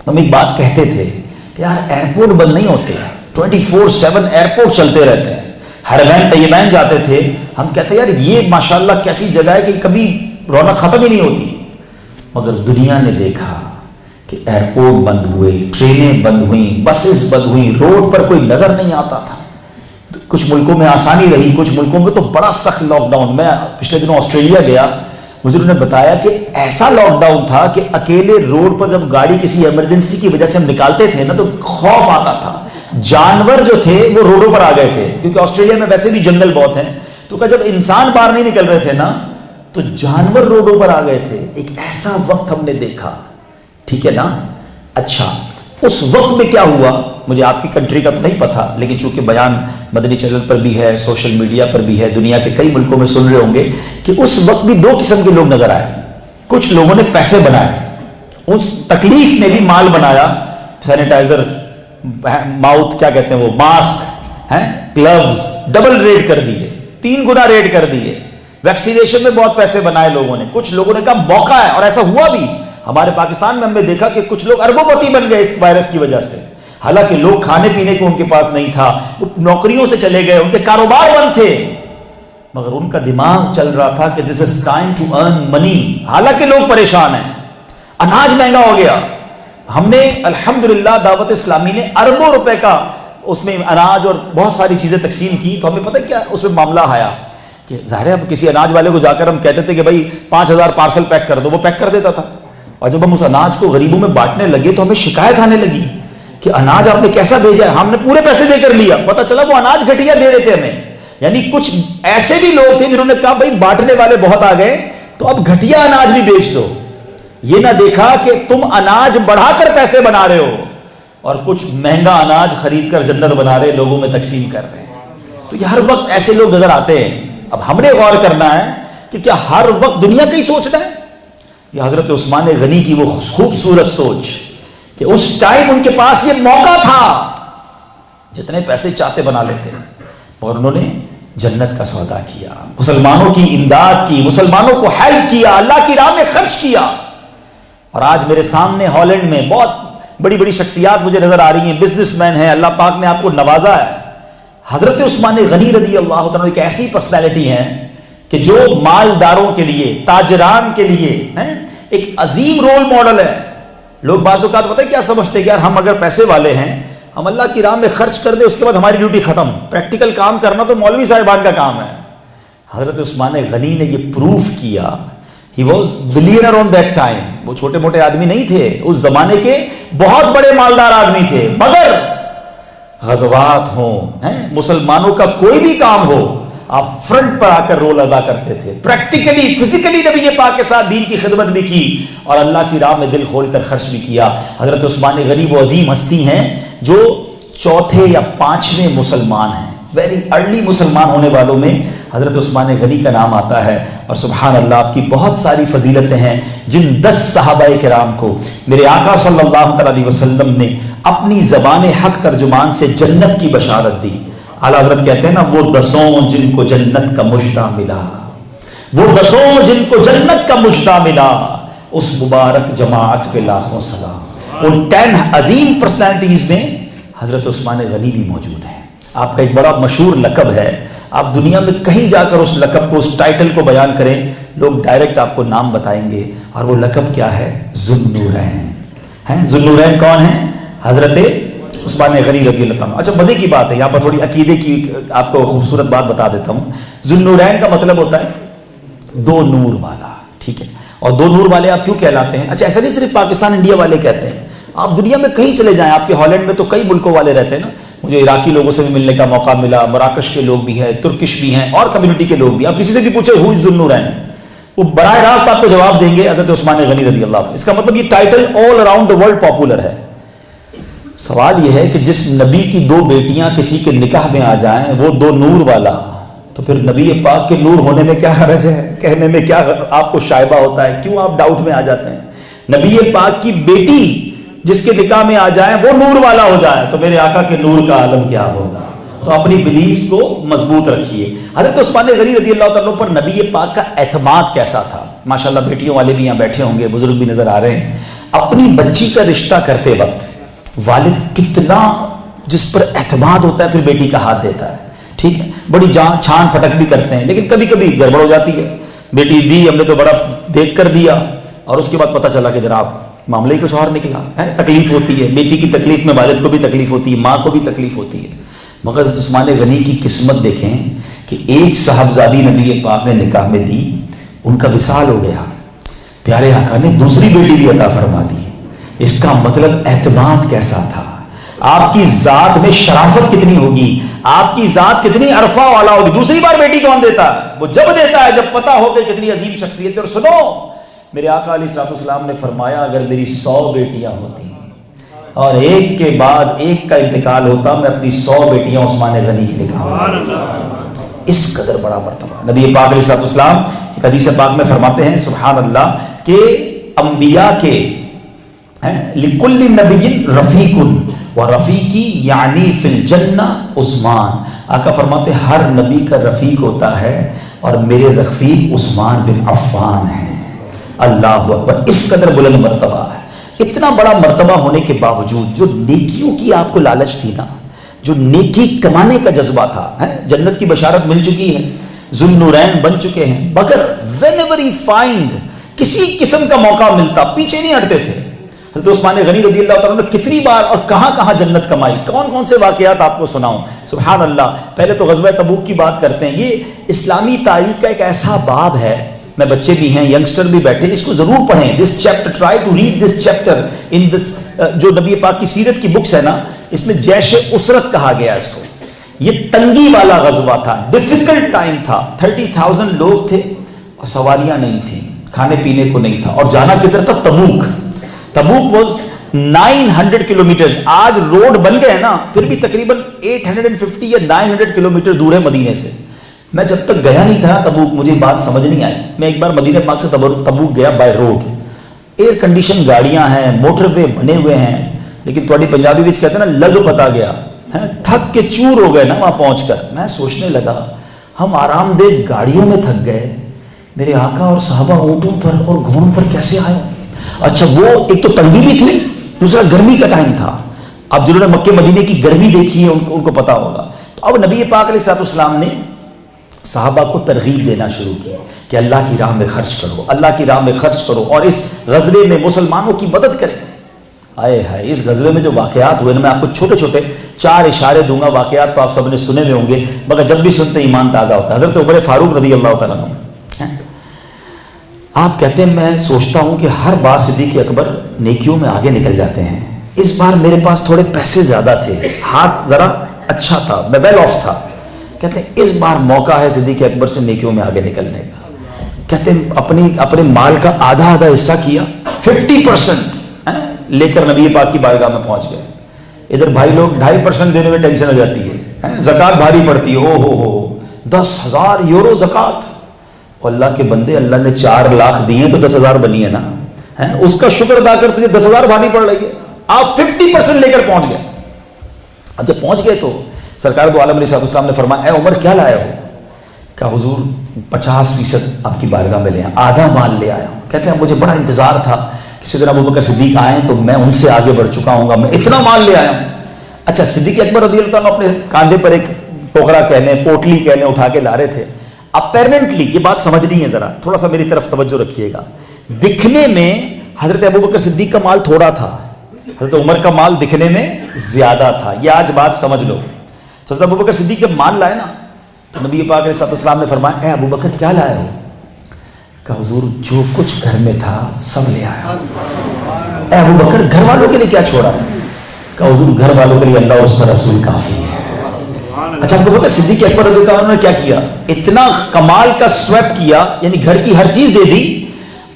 ہم ایک بات کہتے تھے کہ یار ایئرپورٹ بند نہیں ہوتے, 24/7 ایئرپورٹ چلتے رہتے ہیں. حرمین طیبین جاتے تھے, ہم کہتے ہیں یار یہ ماشاءاللہ کیسی جگہ ہے کہ کبھی رونق ختم ہی نہیں ہوتی. مگر دنیا نے دیکھا کہ ایئرپورٹ بند ہوئے, ٹرینیں بند ہوئیں, بسز بند ہوئیں, روڈ پر کوئی نظر نہیں آتا تھا. کچھ ملکوں میں آسانی رہی, کچھ ملکوں میں تو بڑا سخت لاک ڈاؤن. میں پچھلے دنوں آسٹریلیا گیا, مجھے انہوں نے بتایا کہ ایسا لاک ڈاؤن تھا کہ اکیلے روڈ پر جب گاڑی کسی ایمرجنسی کی وجہ سے ہم نکالتے تھے نا تو خوف آتا تھا. جانور جو تھے وہ روڈوں پر آ گئے تھے, کیونکہ آسٹریلیا میں ویسے بھی جنگل بہت ہیں. تو کہ جب انسان باہر نہیں نکل رہے تھے نا تو جانور روڈوں پر آ گئے تھے. ایک ایسا وقت ہم نے دیکھا, ٹھیک ہے نا. اچھا اس وقت میں کیا ہوا مجھے آپ کی کنٹری کا تو نہیں پتا, لیکن چونکہ بیان مدنی چینل پر بھی ہے, سوشل میڈیا پر بھی ہے, دنیا کے کئی ملکوں میں سن رہے ہوں گے کہ اس وقت بھی 2 قسم کے لوگ نظر آئے. کچھ لوگوں نے پیسے بنائے, اس تکلیف میں بھی مال بنایا, سینیٹائزر, ماؤتھ کیا کہتے ہیں وہ, ماسک, گلوز ڈبل ریٹ کر دیے, 3 گنا ریٹ کر دیے. ویکسینیشن میں بہت پیسے بنائے لوگوں نے. کچھ لوگوں نے کہا موقع ہے, اور ایسا ہوا بھی. ہمارے پاکستان میں ہم نے دیکھا کہ کچھ لوگ اربوں پتی بن گئے اس وائرس کی وجہ سے, حالانکہ لوگ کھانے پینے کو ان کے پاس نہیں تھا, نوکریوں سے چلے گئے, ان کے کاروبار بند تھے, مگر ان کا دماغ چل رہا تھا کہ دس از ٹائم ٹو ارن منی. حالانکہ لوگ پریشان ہیں, اناج مہنگا ہو گیا. ہم نے الحمدللہ دعوت اسلامی نے اربوں روپے کا اس میں اناج اور بہت ساری چیزیں تقسیم کی. تو ہمیں پتہ کیا اس میں معاملہ آیا کہ ظاہر ہے کسی اناج والے کو جا کر ہم کہتے تھے کہ بھائی 5000 پارسل پیک کر دو, وہ پیک کر دیتا تھا. اور جب ہم اس اناج کو غریبوں میں بانٹنے لگے تو ہمیں شکایت آنے لگی کہ اناج آپ نے کیسا بھیجا ہے. ہم نے پورے پیسے دے کر لیا, پتہ چلا وہ اناج گھٹیا دے رہے تھے ہمیں. یعنی کچھ ایسے بھی لوگ تھے جنہوں نے کہا بھائی بانٹنے والے بہت آ گئے تو اب گھٹیا اناج بھی بیچ دو. یہ نہ دیکھا کہ تم اناج بڑھا کر پیسے بنا رہے ہو اور کچھ مہنگا اناج خرید کر جنت بنا رہے, لوگوں میں تقسیم کر رہے ہیں. تو یہ ہر وقت ایسے لوگ نظر آتے ہیں. اب ہم نے غور کرنا ہے کہ کیا ہر وقت دنیا کا ہی سوچنا ہے. یہ حضرت عثمان غنی کی وہ خوبصورت سوچ کہ اس ٹائم ان کے پاس یہ موقع تھا, جتنے پیسے چاہتے بنا لیتے, اور انہوں نے جنت کا سودا کیا, مسلمانوں کی امداد کی, مسلمانوں کو ہیلپ کیا, اللہ کی راہ میں خرچ کیا. اور آج میرے سامنے ہالینڈ میں بہت بڑی بڑی شخصیات مجھے نظر آ رہی ہیں, بزنس مین ہیں, اللہ پاک نے آپ کو نوازا ہے. حضرت عثمان غنی رضی اللہ عنہ ایک ایسی پرسنالٹی ہیں کہ جو مالداروں کے لیے, تاجران کے لیے ایک عظیم رول ماڈل ہے. لوگ بعض اوقات پتہ ہے کیا سمجھتے ہیں کہ یار ہم اگر پیسے والے ہیں, ہم اللہ کی راہ میں خرچ کر دیں, اس کے بعد ہماری ڈیوٹی ختم. پریکٹیکل کام کرنا تو مولوی صاحبان کا کام ہے. حضرت عثمان غنی نے یہ پروف کیا. He was billionaire on that time. وہ چھوٹے موٹے آدمی نہیں تھے, اس زمانے کے بہت بڑے مالدار آدمی تھے. مگر غزوات ہوں, مسلمانوں کا کوئی بھی کام ہو, آپ فرنٹ پر آ کر رول ادا کرتے تھے. پریکٹیکلی فزیکلی نبی پاک کے ساتھ دین کی خدمت بھی کی اور اللہ کی راہ میں دل کھول کر خرچ بھی کیا. حضرت عثمان غنی وہ عظیم ہستی ہیں جو 4تھے یا 5ویں مسلمان ہیں. ویری ارلی مسلمان ہونے والوں میں حضرت عثمان غنی کا نام آتا ہے. اور سبحان اللہ آپ کی بہت ساری فضیلتیں ہیں جن 10 صحابہ کرام کو میرے آقا صلی اللہ علیہ وسلم نے اپنی زبان حق ترجمان سے جنت کی بشارت دی. اعلیٰ حضرت کہتے ہیں نا, وہ 10 جن کو جنت کا مژدہ ملا, وہ 10 جن کو جنت کا مژدہ ملا, اس مبارک جماعت پہ لاکھوں سلام. ان 10 عظیم پرسنالٹیز میں حضرت عثمان غنی بھی موجود ہیں. آپ کا ایک بڑا مشہور لقب ہے, آپ دنیا میں کہیں جا کر اس لقب کو, اس ٹائٹل کو بیان کریں, لوگ ڈائریکٹ آپ کو نام بتائیں گے, اور وہ لقب کیا ہے؟ ذوالنورین. ذوالنورین کون ہے؟ حضرت عثمان غنی رضی اللہ عنہ. اچھا مزے کی بات ہے, یہاں پر تھوڑی عقیدے کی آپ کو خوبصورت بات بتا دیتا ہوں. ذوالنورین کا مطلب ہوتا ہے 2 نور والا, ٹھیک ہے. اور 2 نور والے آپ کیوں کہلاتے ہیں؟ اچھا ایسا نہیں صرف پاکستان انڈیا والے کہتے ہیں, آپ دنیا میں کہیں چلے جائیں, آپ کے ہالینڈ میں تو کئی ملکوں والے رہتے ہیں نا. مجھے عراقی لوگوں سے بھی ملنے کا موقع ملا, مراکش کے لوگ بھی ہیں, ترکش بھی ہیں, اور کمیونٹی کے لوگ بھی. آپ کسی سے بھی پوچھے ہو از ذوالنورین, وہ براہ راست آپ کو جواب دیں گے حضرت عثمان غنی رضی اللہ عنہ. اس کا مطلب یہ title all around the world popular ہے. سوال یہ ہے کہ جس نبی کی 2 بیٹیاں کسی کے نکاح میں آ جائیں وہ 2 نور والا، تو پھر نبی پاک کے نور ہونے میں کیا حرج ہے؟ کہنے میں کیا آپ کو شائبہ ہوتا ہے؟ کیوں آپ ڈاؤٹ میں آ جاتے ہیں؟ نبی پاک کی بیٹی جس کے نکاح میں آ جائیں وہ نور والا ہو جائے تو میرے آقا کے نور کا عالم کیا ہوگا؟ تو اپنی بلیفز کو مضبوط رکھیے. حضرت عثمان غنی رضی اللہ تعالیٰ پر نبی پاک کا اعتماد کیسا تھا؟ ماشاءاللہ بیٹیوں والے بھی یہاں بیٹھے ہوں گے، بزرگ بھی نظر آ رہے ہیں. اپنی بچی کا رشتہ کرتے وقت والد کتنا جس پر اعتماد ہوتا ہے پھر بیٹی کا ہاتھ دیتا ہے. ٹھیک ہے، بڑی جان چھان پھٹک بھی کرتے ہیں، لیکن کبھی کبھی گڑبڑ ہو جاتی ہے. بیٹی دی ہم نے تو بڑا دیکھ کر دیا اور اس کے بعد پتہ چلا کہ جناب معاملہ ہی کچھ اور نکلا ہے. تکلیف ہوتی ہے، بیٹی کی تکلیف میں والد کو بھی تکلیف ہوتی ہے، ماں کو بھی تکلیف ہوتی ہے. مگر عثمان غنی کی قسمت دیکھیں کہ ایک صاحبزادی نبی پاک نے نکاح میں دی، ان کا وصال ہو گیا، پیارے آقا نے دوسری بیٹی بھی عطا فرما دی. اس کا مطلب اعتماد کیسا تھا. آپ کی ذات میں شرافت کتنی ہوگی، آپ کی ذات کتنی عرفہ والا ہوگی. دوسری بار بیٹی کون دیتا ہے؟ وہ جب دیتا ہے جب پتہ ہو کہ کتنی عظیم شخصیت ہے. اور سنو، میرے آقا علیہ الصلوۃ والسلام نے فرمایا اگر میری 100 بیٹیاں ہوتی اور ایک کے بعد ایک کا انتقال ہوتا میں اپنی 100 بیٹیاں عثمان غنی کی نکاح. اس قدر بڑا مرتبہ نبی پاک علیہ الصلوۃ والسلام ایک حدیث پاک میں فرماتے ہیں سبحان اللہ کہ انبیاء کے لکل نبی رفیق و رفیقی یعنی فی الجنہ عثمان. آقا فرماتے ہر نبی کا رفیق ہوتا ہے اور میرے رفیق عثمان بن عفان ہیں. اللہ اکبر، اس قدر بلند مرتبہ ہے. اتنا بڑا مرتبہ ہونے کے باوجود جو نیکیوں کی آپ کو لالچ تھی نا، جو نیکی کمانے کا جذبہ تھا، جنت کی بشارت مل چکی ہے، ذوالنورین بن چکے ہیں، مگر whenever he find کسی قسم کا موقع ملتا پیچھے نہیں ہٹتے تھے. حضرت عثمان غنی رضی اللہ تعالیٰ نے کتنی بار اور کہاں کہاں جنت کمائی، کون کون سے واقعات آپ کو سناؤں. سبحان اللہ. پہلے تو غزوہ تبوک کی بات کرتے ہیں. یہ اسلامی تاریخ کا ایک ایسا باب ہے، میں بچے بھی ہیں، ینگسٹر بھی بیٹھے، اس کو ضرور پڑھیں. This chapter, try to read this chapter in this. جو نبی پاک کی سیرت کی بکس ہے نا، اس میں جیش اسرت کہا گیا اس کو. یہ تنگی والا غزوہ تھا، ڈیفیکلٹ ٹائم تھا. 30,000 لوگ تھے اور سواریاں نہیں تھیں، کھانے پینے کو نہیں تھا. اور جانا کدھر تھا؟ تبوک. تبوک واز 900 کلومیٹرز. آج روڈ بن گئے نا، پھر بھی تقریباً 850 یا 900 کلومیٹر دور ہے مدینے سے. میں جب تک گیا نہیں تھا تبوک مجھے بات سمجھ نہیں آئی. میں ایک بار مدینہ پاک سے تبوک گیا بائی روڈ. ایئر کنڈیشن گاڑیاں ہیں، موٹر وے بنے ہوئے ہیں، لیکن تھوڑی پنجابی وچ کہتے ہیں نا لگ پتا گیا، تھک کے چور ہو گئے نا وہاں پہنچ کر. میں سوچنے لگا ہم آرام دہ گاڑیوں میں تھک گئے، میرے آقا اور صحابہ اونٹوں پر اور گھوڑوں پر کیسے آئے؟ اچھا وہ ایک تو تنگی بھی تھی، دوسرا گرمی کا ٹائم تھا. اب جنہوں نے مکے مدینے کی گرمی دیکھی ہے ان کو پتا ہوگا. تو اب نبی پاک علیہ الصلوۃ والسلام نے صحابہ کو ترغیب دینا شروع کی کہ اللہ کی راہ میں خرچ کرو، اللہ کی راہ میں خرچ کرو اور اس غزوے میں مسلمانوں کی مدد کریں. آئے ہائے، اس غزوے میں جو واقعات ہوئے نا، میں آپ کو چھوٹے چھوٹے 4 اشارے دوں گا. واقعات تو آپ سب نے سنے ہوئے ہوں گے، مگر جب بھی سنتے ایمان تازہ ہوتا ہے. حضرت عمر فاروق رضی اللہ تعالیٰ عنہ، آپ کہتے ہیں میں سوچتا ہوں کہ ہر بار صدیق اکبر نیکیوں میں آگے نکل جاتے ہیں، اس بار میرے پاس تھوڑے پیسے زیادہ تھے، ہاتھ ذرا اچھا تھا، میں ویل آف تھا. کہتے ہیں اس بار موقع ہے صدیق اکبر سے نیکیوں میں آگے نکلنے کا. کہتے ہیں اپنے مال کا آدھا ہصہ کیا، 50% لے کر نبی پاک کی بارگاہ میں پہنچ گئے. ادھر بھائی لوگ 2.5% دینے میں ٹینشن ہو جاتی ہے، زکوٰۃ بھاری پڑتی ہے. ہو 10,000 یورو زکوٰۃ. اللہ کے بندے، اللہ نے 4 لاکھ دیے تو 10,000 بنی ہے نا، اس کا شکر ادا کرتے ہوئے 10,000 بھاری پڑ رہی ہے. آپ 50% لے کر پہنچ گئے. اب جب پہنچ گئے تو سرکار دو عالم علیہ السلام نے فرمایا اے عمر کیا لایا ہو؟ کہا حضور 50% آپ کی بارگاہ میں لے آیا، آدھا مال لے آیا ہوں. کہتے ہیں مجھے بڑا انتظار تھا کہ سیدنا ابوبکر صدیق آئے تو میں ان سے آگے بڑھ چکا ہوں گا، میں اتنا مال لے آیا ہوں. اچھا صدیق اکبر رضی اللہ عنہ اپنے کاندھے پر ایک ٹوکرا کہہ لیں، پوٹلی کہہ لیں، اٹھا کے لا رہے تھے. اپیرنٹلی یہ بات سمجھنی ہے، ذرا تھوڑا سا میری طرف توجہ رکھیے گا. دکھنے میں حضرت ابوبکر صدیق کا مال تھوڑا تھا، حضرت عمر کا مال دکھنے میں زیادہ تھا. یہ آج بات سمجھ لو. تو حضرت ابوبکر صدیق جب مال لائے نا تو نبی پاک علیہ الصلوۃ والسلام نے فرمایا اے ابوبکر کیا لائے ہو؟ کہا حضور جو کچھ گھر میں تھا سب لے آیا. اے ابوبکر گھر والوں کے لیے کیا چھوڑا؟ کہا حضور گھر والوں کے لیے اللہ اور اس کا رسول کافی ہے. اچھا آپ کو پتا صدیق اکبر رضی اللہ عنہ نے کیا کیا؟ اتنا کمال کا سویپ کیا، یعنی گھر کی ہر چیز دے دی.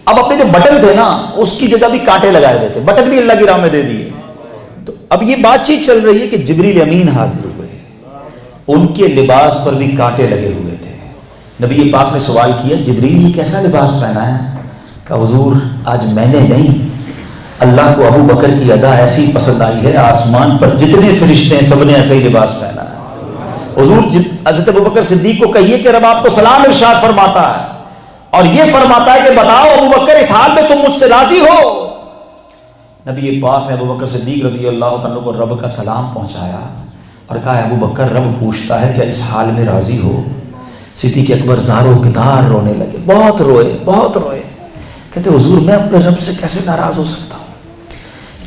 اب اپنے جو بٹن تھے نا اس کی جگہ بھی کانٹے لگائے ہوئے تھے، بٹن بھی اللہ کی راہ میں دے دیے. تو اب یہ بات چیت چل رہی ہے کہ جبریل امین حاضر ہوئے، ان کے لباس پر بھی کانٹے لگے ہوئے تھے. نبی پاک نے سوال کیا جبریل یہ کیسا لباس پہنا ہے؟ کہا حضور آج میں نے نہیں، اللہ کو ابو بکر کی ادا ایسی پسند آئی ہے، آسمان پر جتنے فرشتے ہیں سب نے ایسا ہی لباس پہنا ہے. حضور حضرت ابو بکر صدیق کو کہیے کہ رب آپ کو سلام ارشاد فرماتا ہے اور یہ فرماتا ہے کہ بتاؤ ابو بکر اس حال میں تم مجھ سے راضی ہو؟ نبی پاک نے ابو بکر صدیق رضی اللہ تعالیٰ کو رب کا سلام پہنچایا اور کہا ابو بکر رب پوچھتا ہے کہ اس حال میں راضی ہو؟ صدیق اکبر زارو کدار رونے لگے، بہت روئے بہت روئے. کہتے حضور میں اپنے رب سے کیسے ناراض ہو سکتا ہوں؟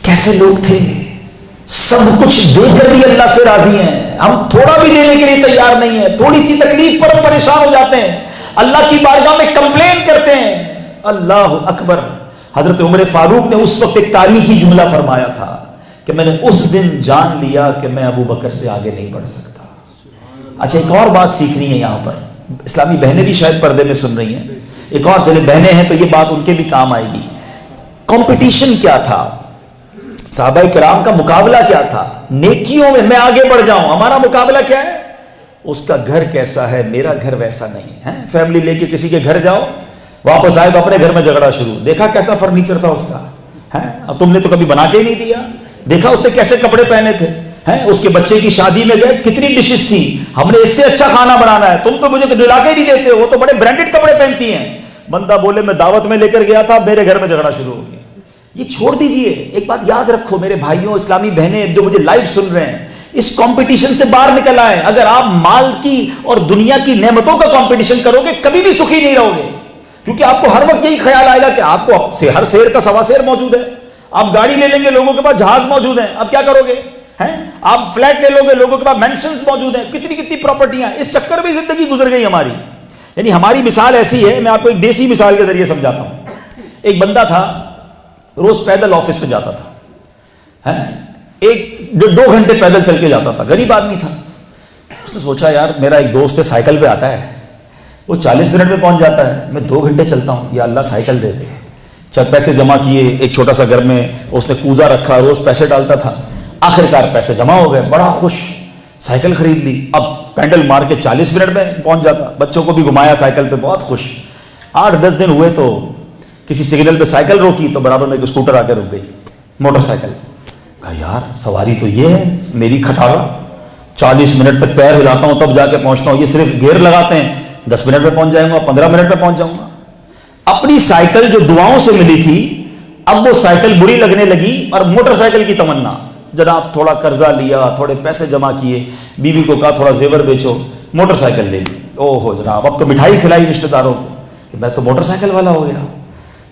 کیسے لوگ تھے سب کچھ دے کر بھی اللہ سے راضی ہیں، ہم تھوڑا بھی دینے کے لیے تیار نہیں ہیں، تھوڑی سی تکلیف پر ہم پریشان ہو جاتے ہیں، اللہ کی بارگاہ میں کمپلین کرتے ہیں. اللہ اکبر. حضرت عمر فاروق نے اس وقت ایک تاریخی جملہ فرمایا تھا کہ میں نے اس دن جان لیا کہ میں ابو بکر سے آگے نہیں بڑھ سکتا. اچھا ایک اور بات سیکھنی ہے یہاں پر، اسلامی بہنیں بھی شاید پردے میں سن رہی ہیں، ایک اور چلے بہنیں ہیں تو یہ بات ان کے بھی کام آئے گی. کمپٹیشن کیا تھا؟ صحابہ کرام کا مقابلہ کیا تھا؟ نیکیوں میں آگے بڑھ جاؤں. ہمارا مقابلہ کیا ہے؟ اس کا گھر کیسا ہے میرا گھر ویسا نہیں ہے. فیملی لے کے کسی کے گھر جاؤ، واپس آئے تو اپنے گھر میں جھگڑا شروع. دیکھا کیسا فرنیچر تھا اس کا، اب تم نے تو کبھی بنا کے ہی نہیں دیا. دیکھا اس نے کیسے کپڑے پہنے تھے، اس کے بچے کی شادی میں گئے کتنی ڈشز تھی، ہم نے اس سے اچھا کھانا بنانا ہے، تم تو مجھے دلا کے نہیں دیتے، وہ تو بڑے برانڈڈ کپڑے پہنتی ہیں. بندہ بولے میں دعوت میں لے کر گیا تھا، میرے گھر میں جھگڑا شروع ہو گیا. یہ چھوڑ دیجئے. ایک بات یاد رکھو میرے بھائیوں، اسلامی بہنیں جو مجھے لائیو سن رہے ہیں، اس کمپٹیشن سے باہر نکل آئیں. اگر آپ مال کی اور دنیا کی نعمتوں کا کمپٹیشن کرو گے کبھی بھی سخی نہیں رہو گے، کیونکہ آپ کو ہر وقت یہی خیال آئے گا کہ آپ کو ہر شیر کا سوا شیر موجود ہے. آپ گاڑی لے لیں گے، لوگوں کے پاس جہاز موجود ہیں، اب کیا کرو گے؟ آپ فلیٹ لے لو گے، لوگوں کے پاس مینشنز موجود ہیں، کتنی کتنی پراپرٹیاں. اس چکر میں زندگی گزر گئی ہماری. یعنی ہماری مثال ایسی ہے، میں آپ کو ایک دیسی مثال کے ذریعے سمجھاتا ہوں. ایک بندہ تھا روز پیدل آفس پہ جاتا تھا، ایک 2 گھنٹے پیدل چل کے جاتا تھا، غریب آدمی تھا. اس نے سوچا یار میرا ایک دوست ہے سائیکل پہ آتا ہے، وہ 40 منٹ میں پہنچ جاتا ہے، میں 2 گھنٹے چلتا ہوں، یا اللہ سائیکل دے دے. چند پیسے جمع کیے، ایک چھوٹا سا گھر میں اس نے کوزا رکھا، روز پیسے ڈالتا تھا. آخرکار پیسے جمع ہو گئے، بڑا خوش، سائیکل خرید لی. اب پینڈل مار کے 40 منٹ میں پہنچ جاتا، بچوں کو بھی گھمایا سائیکل پہ، بہت خوش. 8-10 دن ہوئے تو کسی سگنل پہ سائیکل روکی تو برابر میں ایک اسکوٹر آ کے رک گئی، موٹر سائیکل. کہا یار سواری تو یہ ہے، میری کھٹارا 40 منٹ تک پیر ہلاتا ہوں تب جا کے پہنچتا ہوں، یہ صرف گیئر لگاتے ہیں 10 منٹ میں پہنچ جاؤں گا، 15 منٹ میں پہنچ جاؤں گا. اپنی سائیکل جو دعاؤں سے ملی تھی اب وہ سائیکل بری لگنے لگی، اور موٹر سائیکل کی تمنا. جناب تھوڑا قرضہ لیا، تھوڑے پیسے جمع کیے، بیوی کو کہا تھوڑا زیور بیچو، موٹر سائیکل لے لی. او ہو جناب اب تو مٹھائی کھلائی رشتے داروں کو کہ میں تو موٹر سائیکل والا ہو گیا.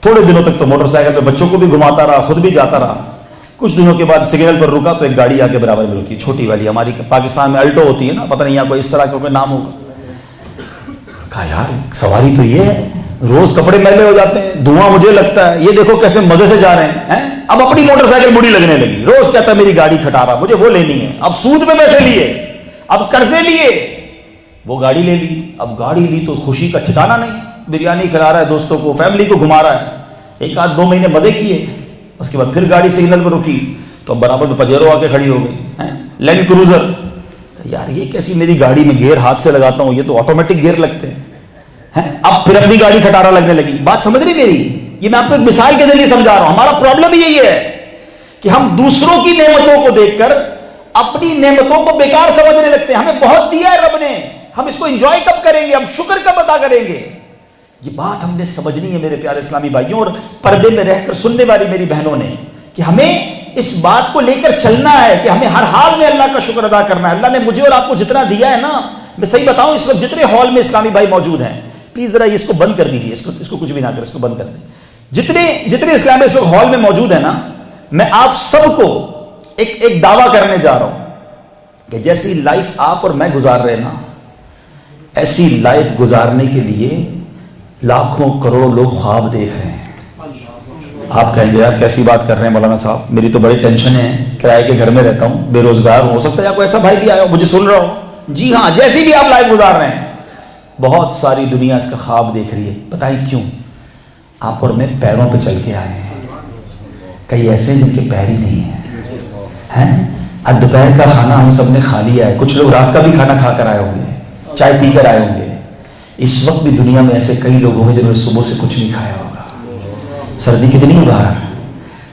تھوڑے دنوں تک تو موٹر سائیکل پہ بچوں کو بھی گھماتا رہا، خود بھی جاتا رہا. کچھ دنوں کے بعد سگنل پر رکا تو ایک گاڑی آ کے برابر میں رکی، چھوٹی والی، ہماری پاکستان میں الٹو ہوتی ہے نا، پتہ نہیں یہاں کوئی اس طرح کا کوئی نام ہوگا. کہا یار سواری تو یہ ہے، روز کپڑے میلے ہو جاتے ہیں، دھواں مجھے لگتا ہے، یہ دیکھو کیسے مزے سے جا رہے ہیں. اب اپنی موٹر سائیکل بری لگنے لگی، روز کہتا ہے میری گاڑی کھٹا رہا، مجھے وہ لینی ہے. اب سود میں پیسے لیے، اب قرضے لیے، وہ گاڑی لے لی. اب گاڑی لی تو خوشی کا ٹھکانا نہیں، بریانی کھلا رہا ہے دوستوں کو، فیملی کو گھما رہا ہے. 1-2 مہینے مزے کیے، اس کے بعد پھر گاڑی سگنل پر رکی تو برابر میں پجیرو آ کے کھڑی ہو گئی، لینڈ کروزر. یار یہ کیسی میری گاڑی میں گیئر ہاتھ سے لگاتا ہوں، یہ تو آٹومیٹک گیئر لگتے ہیں. اب پھر اپنی گاڑی کھٹارا لگنے لگی. بات سمجھ رہی میری؟ یہ میں آپ کو ایک مثال کے ذریعے سمجھا رہا ہوں. ہمارا پرابلم یہی ہے کہ ہم دوسروں کی نعمتوں کو دیکھ کر اپنی نعمتوں کو بیکار سمجھنے لگتے ہیں. ہمیں بہت دیا ہے رب نے، ہم اس کو انجوائے کب کریں گے، ہم شکر کب ادا کریں گے. یہ بات ہم نے سمجھنی ہے میرے پیارے اسلامی بھائیوں، اور پردے میں رہ کر سننے والی میری بہنوں نے، کہ ہمیں اس بات کو لے کر چلنا ہے کہ ہمیں ہر حال میں اللہ کا شکر ادا کرنا ہے. اللہ نے مجھے اور آپ کو جتنا دیا ہے نا، میں صحیح بتاؤں اس وقت جتنے ہال میں اسلامی بھائی موجود ہیں، پلیز ذرا اس کو بند کر دیجیے، اس کو کچھ بھی نہ کریں، اس کو بند کر دیں. جتنے اسلامی اس وقت ہال میں موجود ہیں نا، میں آپ سب کو ایک دعویٰ کرنے جا رہا ہوں کہ جیسی لائف آپ اور میں گزار رہے ہیں نا، ایسی لائف گزارنے کے لیے لاکھوں کروڑوں لوگ خواب دیکھ رہے ہیں. آپ کہیں گے یار کیسی بات کر رہے ہیں مولانا صاحب، میری تو بڑی ٹینشن ہے، کرائے کے گھر میں رہتا ہوں، بے روزگار ہوں، ہو سکتا ہے یا کوئی ایسا بھائی بھی آیا ہو مجھے سن رہا ہو جی ہاں، جیسی بھی آپ لائف گزار رہے ہیں، بہت ساری دنیا اس کا خواب دیکھ رہی ہے. بتائیں کیوں؟ آپ اور میں پیروں پہ چل کے آئے ہیں. کئی ایسے ہیں جن کے پیر ہی نہیں ہیں. اب دوپہر کا کھانا ہم سب نے کھا لیا ہے، کچھ لوگ رات کا بھی کھانا کھا کر آئے ہوں گے، چائے پی کر آئے ہوں گے. اس وقت بھی دنیا میں ایسے کئی لوگ ہوں گے جنہوں نے صبح سے کچھ نہیں کھایا ہوگا. سردی کتنی ہے باہر،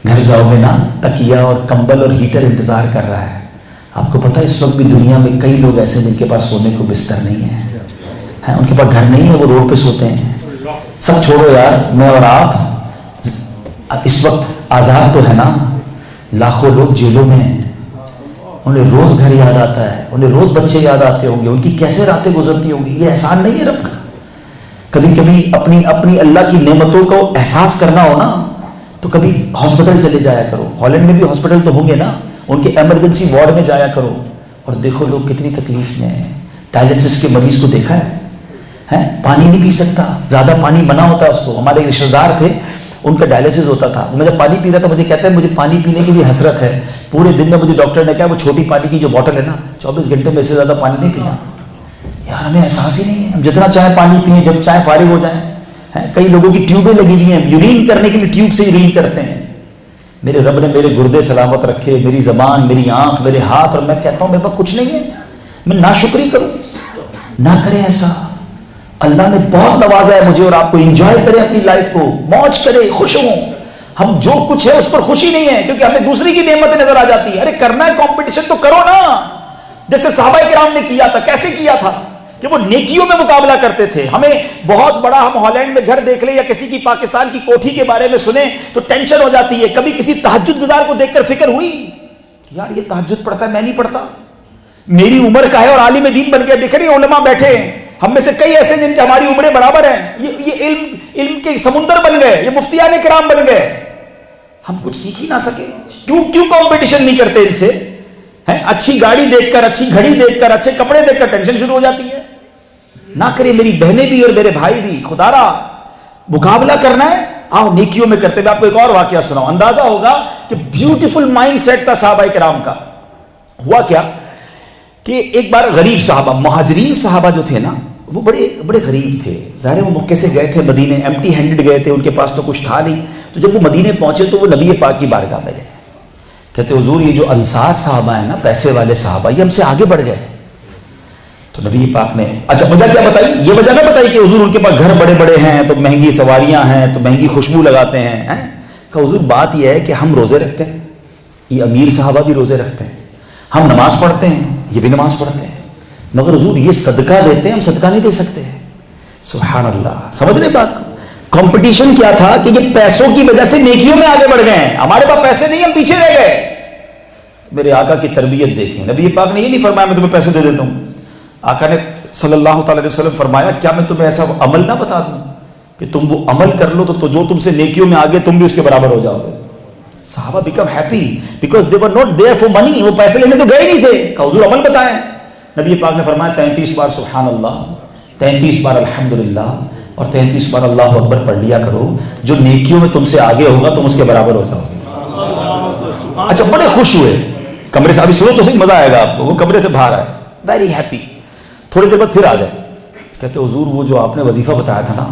گھر جاؤ گے نا تکیہ اور کمبل اور ہیٹر انتظار کر رہا ہے. آپ کو پتا ہے اس وقت بھی دنیا میں کئی لوگ ایسے جن کے پاس سونے کو بستر نہیں ہے، ان کے پاس گھر نہیں ہے، وہ روڈ پہ سوتے ہیں. سب چھوڑو یار، میں اور آپ اس وقت آزاد تو ہے نا. لاکھوں لوگ جیلوں میں ہیں، انہیں روز گھر یاد آتا ہے، انہیں روز بچے یاد آتے ہوں گے، ان کی کیسے راتیں گزرتی ہوں گی. یہ احسان نہیں ہے رب کا. کبھی کبھی اپنی اللہ کی نعمتوں کو احساس کرنا ہو نا تو کبھی ہاسپٹل چلے جایا کرو. ہالینڈ میں بھی ہاسپٹل تو ہوں گے نا، ان کے ایمرجنسی وارڈ میں جایا کرو اور دیکھو لوگ کتنی تکلیف میں ہیں. ڈائلسس کے مریض کو دیکھا ہے، پانی نہیں پی سکتا، زیادہ پانی منع ہوتا ہے اس کو. ہمارے رشتہ دار تھے، ان کا ڈائلسس ہوتا تھا، میں جب پانی پی رہا تھا مجھے کہتا ہے مجھے پانی پینے کی بھی حسرت ہے. پورے دن میں مجھے ڈاکٹر نے کہا وہ چھوٹی پانی کی جو بوٹل ہے نا، 24 گھنٹے میں اس سے زیادہ پانی نہیں پینا. یار ہمیں احساس ہی نہیں ہے، ہم جتنا چاہے پانی پئیں جب چاہے فارغ ہو جائیں. کئی لوگوں کی ٹیوبیں لگی ہوئی ہیں، یورین کرنے کے لیے ٹیوب سے یورین کرتے ہیں. میرے رب نے میرے گردے سلامت رکھے، میری زبان، میری آنکھ، میرے ہاتھ، اور میں کہتا ہوں میرے پاس کچھ نہیں ہے. میں ناشکری کروں؟ نہ کریں ایسا. اللہ نے بہت نوازا ہے مجھے اور آپ کو. انجوائے کریں اپنی لائف کو، موج کریں، خوش ہوں. ہم جو کچھ ہے اس پر خوشی نہیں ہے کیونکہ ہمیں دوسری کی نعمتیں نظر آ جاتی ہے. ارے کرنا ہے کمپٹیشن تو کرو نا، جیسے صحابہ کرام نے کیا تھا. کیسے کیا تھا کہ وہ نیکیوں میں مقابلہ کرتے تھے. ہمیں بہت بڑا، ہم ہالینڈ میں گھر دیکھ لیں یا کسی کی پاکستان کی کوٹھی کے بارے میں سنیں تو ٹینشن ہو جاتی ہے. کبھی کسی تہجد گزار کو دیکھ کر فکر ہوئی یار یہ تہجد پڑھتا ہے، میں نہیں پڑھتا، میری عمر کا ہے اور عالم دین بن گیا. دیکھ رہے ہیں علماء بیٹھے ہیں، ہم میں سے کئی ایسے جن کی ہماری عمریں برابر ہیں. یہ علم کے سمندر بن گئے، یہ مفتیان کرام بن گئے. ہم کچھ سیکھ ہی نہ سکے. کیوں کمپٹیشن نہیں کرتے ان سے؟ اچھی گاڑی دیکھ کر، اچھی گھڑی دیکھ کر، اچھے کپڑے دیکھ کر ٹینشن شروع ہو جاتی ہے. نہ کرے. میری بہنیں بھی اور میرے بھائی بھی. خدا را مقابلہ کرنا ہے، آؤ نیکیوں میں کرتے. میں آپ کو ایک اور واقعہ سناؤں، اندازہ ہوگا کہ بیوٹیفل مائنڈ سیٹ تھا صحابہ کرام کا. ہوا کیا کہ ایک بار غریب صحابہ، مہاجرین صحابہ جو تھے نا، وہ بڑے بڑے غریب تھے. ظاہر وہ مکے سے گئے تھے مدینے، ایمٹی ہینڈڈ گئے تھے، ان کے پاس تو کچھ تھا نہیں. تو جب وہ مدینے پہنچے تو وہ نبی پاک کی بارگاہ میں گئے. کہتے حضور یہ جو انصار صحابہ ہیں نا، پیسے والے صحابہ، یہ ہم سے آگے بڑھ گئے. تو نبی پاک نے اچھا وجہ کیا بتائی؟ یہ وجہ نہ بتائی کہ حضور ان کے پاس گھر بڑے بڑے ہیں تو مہنگی سواریاں ہیں تو مہنگی خوشبو لگاتے ہیں. کہ حضور بات یہ ہے کہ ہم روزے رکھتے ہیں، یہ امیر صحابہ بھی روزے رکھتے ہیں، ہم نماز پڑھتے ہیں، یہ بھی نماز پڑھتے ہیں، مگر حضور یہ صدقہ دیتے ہیں، ہم صدقہ نہیں دے سکتے. سبحان اللہ. سمجھ رہے بات کو؟ کمپٹیشن کیا تھا کہ یہ پیسوں کی وجہ سے نیکیوں میں آگے بڑھ گئے ہیں. ہمارے پاس پیسے نہیں، ہم پیچھے رہ گئے. میرے آقا کی تربیت دیکھیں. نبی پاک نے یہ نہیں فرمایا میں تمہیں پیسے دے دیتا ہوں. آقا نے صلی اللہ تعالی علیہ وسلم فرمایا کیا میں تمہیں ایسا عمل نہ بتا دوں کہ تم وہ عمل کر لو تو جو تم سے نیکیوں میں آگے تم بھی اس کے برابر ہو جاؤ گے. صحابہ become happy because they were not there for money. وہ پیسے لینے تو گئے نہیں تھے. کہ حضور عمل بتائیں. نبی پاک نے فرمایا 33 بار سبحان اللہ، 33 بار الحمدللہ اور 33 بار اللہ اکبر پڑھ لیا کرو. جو نیکیوں میں تم سے آگے ہوگا تم اس کے برابر ہو جاؤ گے. اچھا بڑے خوش ہوئے. کمرے سے ابھی سنو تو صحیح، مزہ آئے گا آپ کو. وہ کمرے سے باہر آئے ویری ہیپی. تھوڑی دیر بعد پھر آ گئے. کہتے حضور وہ جو آپ نے وظیفہ بتایا تھا نا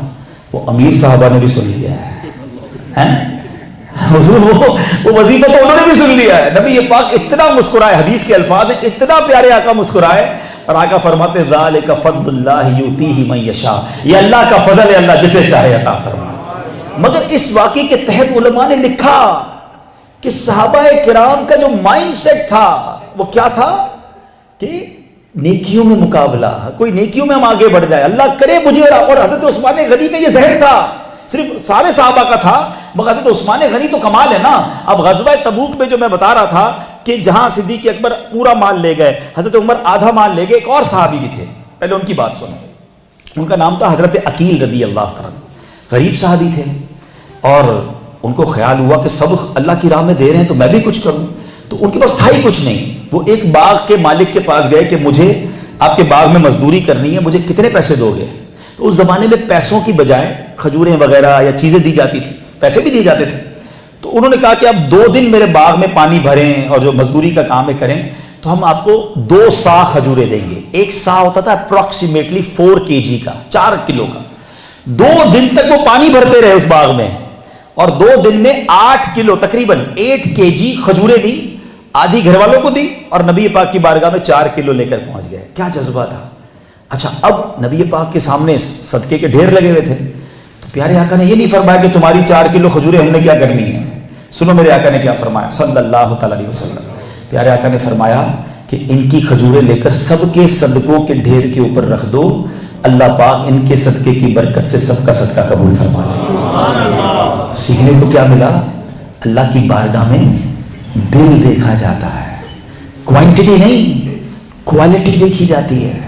وہ امیر صحابہ نے بھی سن لیا ہے. حضور وہ وظیفہ تو انہوں نے بھی سن لیا ہے. نبی یہ پاک اتنا مسکرائے، حدیث کے الفاظ ہیں، اتنا پیارے آقا مسکرائے اور آقا فرماتے ذالک فضل اللہ یؤتیہ من یشاء. یہ اللہ کا فضل ہے، اللہ جسے چاہے عطا فرمائے. مگر اس واقعے کے تحت علماء نے لکھا کہ صحابہ کرام کا جو مائنڈ سیٹ تھا وہ کیا تھا کہ نیکیوں میں مقابلہ، کوئی نیکیوں میں ہم آگے بڑھ جائے. اللہ کرے مجھے اور حضرت عثمان غنی کا یہ ذہن تھا. صرف سارے صحابہ کا تھا مگر حضرت عثمان غنی تو کمال ہے نا. اب غزوہ تبوک میں جو میں بتا رہا تھا کہ جہاں صدیق اکبر پورا مال لے گئے، حضرت عمر آدھا مال لے گئے. ایک اور صحابی بھی تھے، پہلے ان کی بات سنو. ان کا نام تھا حضرت عقیل رضی اللہ عنہ. غریب صحابی تھے اور ان کو خیال ہوا کہ سب اللہ کی راہ میں دے رہے ہیں تو میں بھی کچھ کروں. تو ان کے پاس تھا ہی کچھ نہیں. وہ ایک باغ کے مالک کے پاس گئے کہ مجھے آپ کے باغ میں مزدوری کرنی ہے، مجھے کتنے پیسے دو گے؟ تو اس زمانے میں پیسوں کی بجائے کھجوریں وغیرہ یا چیزیں دی جاتی تھی، پیسے بھی دیے جاتے تھے. تو انہوں نے کہا کہ اب 2 دن میرے باغ میں پانی بھریں اور جو مزدوری کا کام ہے کریں تو ہم آپ کو 2 سا کھجوریں دیں گے. ایک سا ہوتا تھا اپروکسیمیٹلی 4 kg کا, 4 کلو کا. 2 دن تک وہ پانی بھرتے رہے اس باغ میں, اور 2 دن میں 8 کلو تقریباً 8 kg کھجوریں دی, آدھی گھر والوں کو دی, اور نبی پاک کی بارگاہ میں 4 کلو لے کر پہنچ گئے. کیا جذبہ تھا. اچھا, اب نبی پاک کے سامنے صدقے کے ڈھیر لگے ہوئے تھے, تو پیارے آقا نے یہ نہیں فرمایا کہ تمہاری 4 کلو کھجوریں ہم نے کیا کرنی ہے. سنو میرے آقا نے کیا فرمایا صلی اللہ تعالی علیہ وسلم. پیارے آقا نے فرمایا کہ ان کی کھجوریں لے کر سب کے صدقوں کے ڈھیر کے اوپر رکھ دو, اللہ پاک ان کے صدقے کی برکت سے سب کا صدقہ قبول فرما لے. تو سیکھنے کو کیا ملا, اللہ کی بارگاہ میں دل دیکھا جاتا ہے, کوانٹٹی نہیں کوالٹی دیکھی جاتی ہے.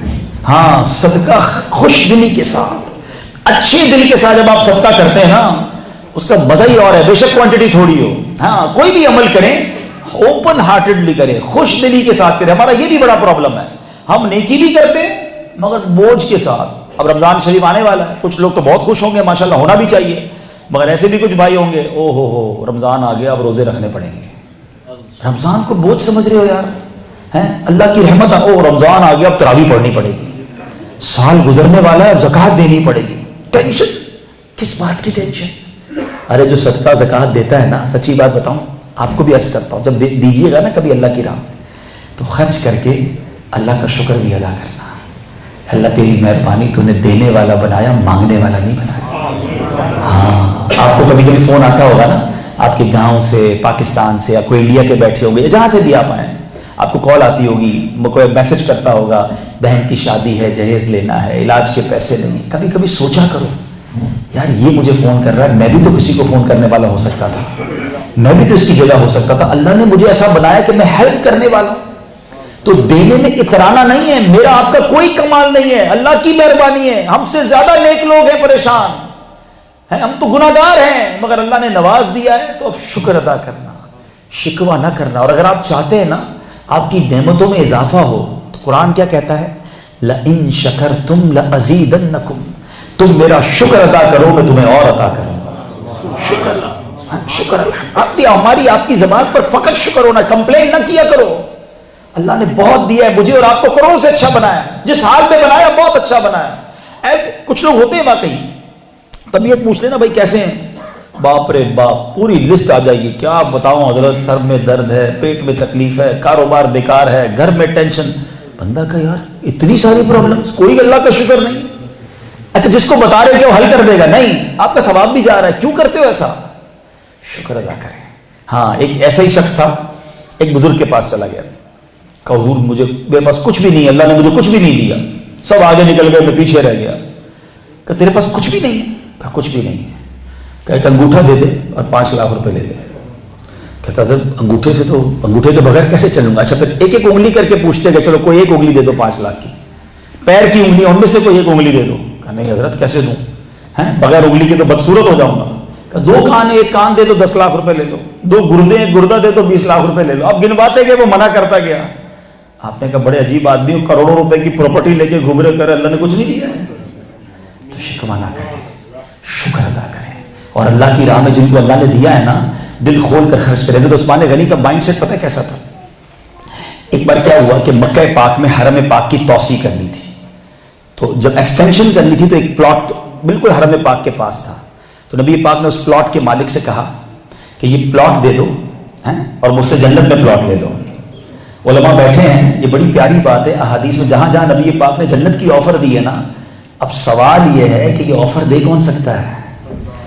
ہاں, صدقہ خوش دلی کے ساتھ, اچھے دل کے ساتھ جب آپ صدقہ کرتے ہیں نا, اس کا مزہ ہی اور ہے, بے شک کوانٹٹی تھوڑی ہو. ہاں, کوئی بھی عمل کریں اوپن ہارٹڈلی کریں, خوش دلی کے ساتھ کریں. ہمارا یہ بھی بڑا پرابلم ہے, ہم نیکی بھی کرتے ہیں مگر بوجھ کے ساتھ. اب رمضان شریف آنے والا ہے, کچھ لوگ تو بہت خوش ہوں گے, ماشاءاللہ ہونا بھی چاہیے, مگر ایسے بھی کچھ بھائی ہوں گے او ہو رمضان آ گیا, اب روزے رکھنے پڑیں گے. رمضان کو بوجھ سمجھ رہے ہو یار, ہیں اللہ کی رحمت, او رمضان آ گیا اب تراویح پڑھنی پڑے گی, سال گزرنے والا ہے اب زکوٰۃ دینی پڑے گی. ٹینشن, کس بات کی ٹینشن. ارے جو صدقہ زکوٰۃ دیتا ہے نا, سچی بات بتاؤں آپ کو بھی عرض کرتا ہوں, جب دیجیے گا نا کبھی اللہ کی راہ تو خرچ کر کے اللہ کا شکر بھی ادا کرنا. اللہ تیری مہربانی, تو نے دینے والا بنایا, مانگنے والا نہیں بنایا. ہاں, آپ کو کبھی کبھی فون آتا ہوگا نا آپ کے گاؤں سے, پاکستان سے, یا کوئی انڈیا کے بیٹھے ہوں گے, جہاں سے بھی آپ آئیں, آپ کو کال آتی ہوگی, کوئی میسج کرتا ہوگا بہن کی شادی ہے, جہیز لینا ہے, علاج کے پیسے نہیں. کبھی کبھی سوچا کرو یار, یہ مجھے فون کر رہا ہے, میں بھی تو کسی کو فون کرنے والا ہو سکتا تھا, میں بھی تو اس کی جگہ ہو سکتا تھا. اللہ نے مجھے ایسا بنایا کہ میں ہیلپ کرنے والا ہوں. تو دینے میں اترانا نہیں ہے, میرا آپ کا کوئی کمال نہیں ہے, اللہ کی مہربانی ہے. ہم سے زیادہ نیک لوگ ہیں پریشان ہیں, ہم تو گناہ گار ہیں, مگر اللہ نے نواز دیا ہے تو اب شکر ادا کرنا, شکوہ نہ کرنا. اور اگر آپ چاہتے ہیں نا آپ کی نعمتوں میں اضافہ ہو, تو قرآن کیا کہتا ہے, لَإِن شَكَرْتُمْ لَأَزِيدَنَّكُمْ, تم میرا شکر ادا کرو میں تمہیں اور عطا کروں گا. شکر ہماری آپ کی زبان پر فقط شکر ہونا, کمپلین نہ کیا کرو. اللہ نے بہت دیا ہے مجھے اور آپ کو, کروڑوں سے اچھا بنایا, جس حال میں بنایا بہت اچھا بنایا. کچھ لوگ ہوتے ہیں واقعی, طبیعت پوچھ لینا بھائی کیسے ہیں, باپ رے باپ پوری لسٹ آ جائے گی, کیا بتاؤں حضرت, سر میں درد ہے, پیٹ میں تکلیف ہے, کاروبار بیکار ہے, گھر میں ٹینشن. بندہ کا یار اتنی ساری پرابلمز, کوئی اللہ کا شکر نہیں. اچھا, جس کو بتا رہے کہ وہ حل کر دے گا, نہیں, آپ کا ثواب بھی جا رہا ہے, کیوں کرتے ہو ایسا. شکر ادا کریں. ہاں, ایک ایسا ہی شخص تھا, ایک بزرگ کے پاس چلا گیا, کہا حضور مجھے, میرے پاس کچھ بھی نہیں, اللہ نے مجھے کچھ بھی نہیں دیا, سب آگے نکل گئے, میں پیچھے رہ گیا. کہا تیرے پاس کچھ بھی نہیں ہے. کہا کچھ بھی نہیں ہے. کہا ایک انگوٹھا دے دے اور 5 لاکھ روپے لے دے. کہتا تھا انگوٹھے سے تو, انگوٹھے کے بغیر کیسے چلوں گا. اچھا, پھر ایک ایک انگلی کر کے پوچھتے کہ چلو کوئی ایک انگلی دے دو 5 لاکھ کی, پیر کی انگلی ان میں سے کوئی ایک انگلی دے دو. کہا نہیں حضرت کیسے دوں, ہیں بغیر انگلی کے تو بدصورت ہو جاؤں گا. کہا 2 کان ایک کان دے دو 10 لاکھ روپے لے لو, 2 گردے ایک گردہ دے دو 20 لاکھ روپے لے لو. اب گنواتے گئے, وہ منع کرتا گیا. آپ نے کہا بڑے عجیب آدمی ہو, کروڑوں روپے کی پراپرٹی لے کے گھوم رہے, کر اللہ نے کچھ نہیں دیا ہے. تو شکوہ نہ کریں, شکر ادا کریں, اور اللہ کی راہ میں جن کو اللہ نے دیا ہے نا, دل کھول کر خرچ کریں. حضرت عثمان غنی کا مائنڈ سیٹ پتہ کیسا تھا. ایک بار کیا ہوا کہ مکہ پاک میں حرم پاک کی توسیع کرنی تھی, تو جب ایکسٹینشن کرنی تھی تو ایک پلاٹ بالکل حرم پاک کے پاس تھا. تو نبی پاک نے اس پلاٹ کے مالک سے کہا کہ یہ پلاٹ دے دو اور مجھ سے جنت میں پلاٹ لے لو. علماء بیٹھے ہیں, یہ بڑی پیاری بات ہے. احادیث میں جہاں جہاں نبی پاک نے جنت کی آفر دی ہے نا, اب سوال یہ ہے کہ یہ آفر دے کون سکتا ہے.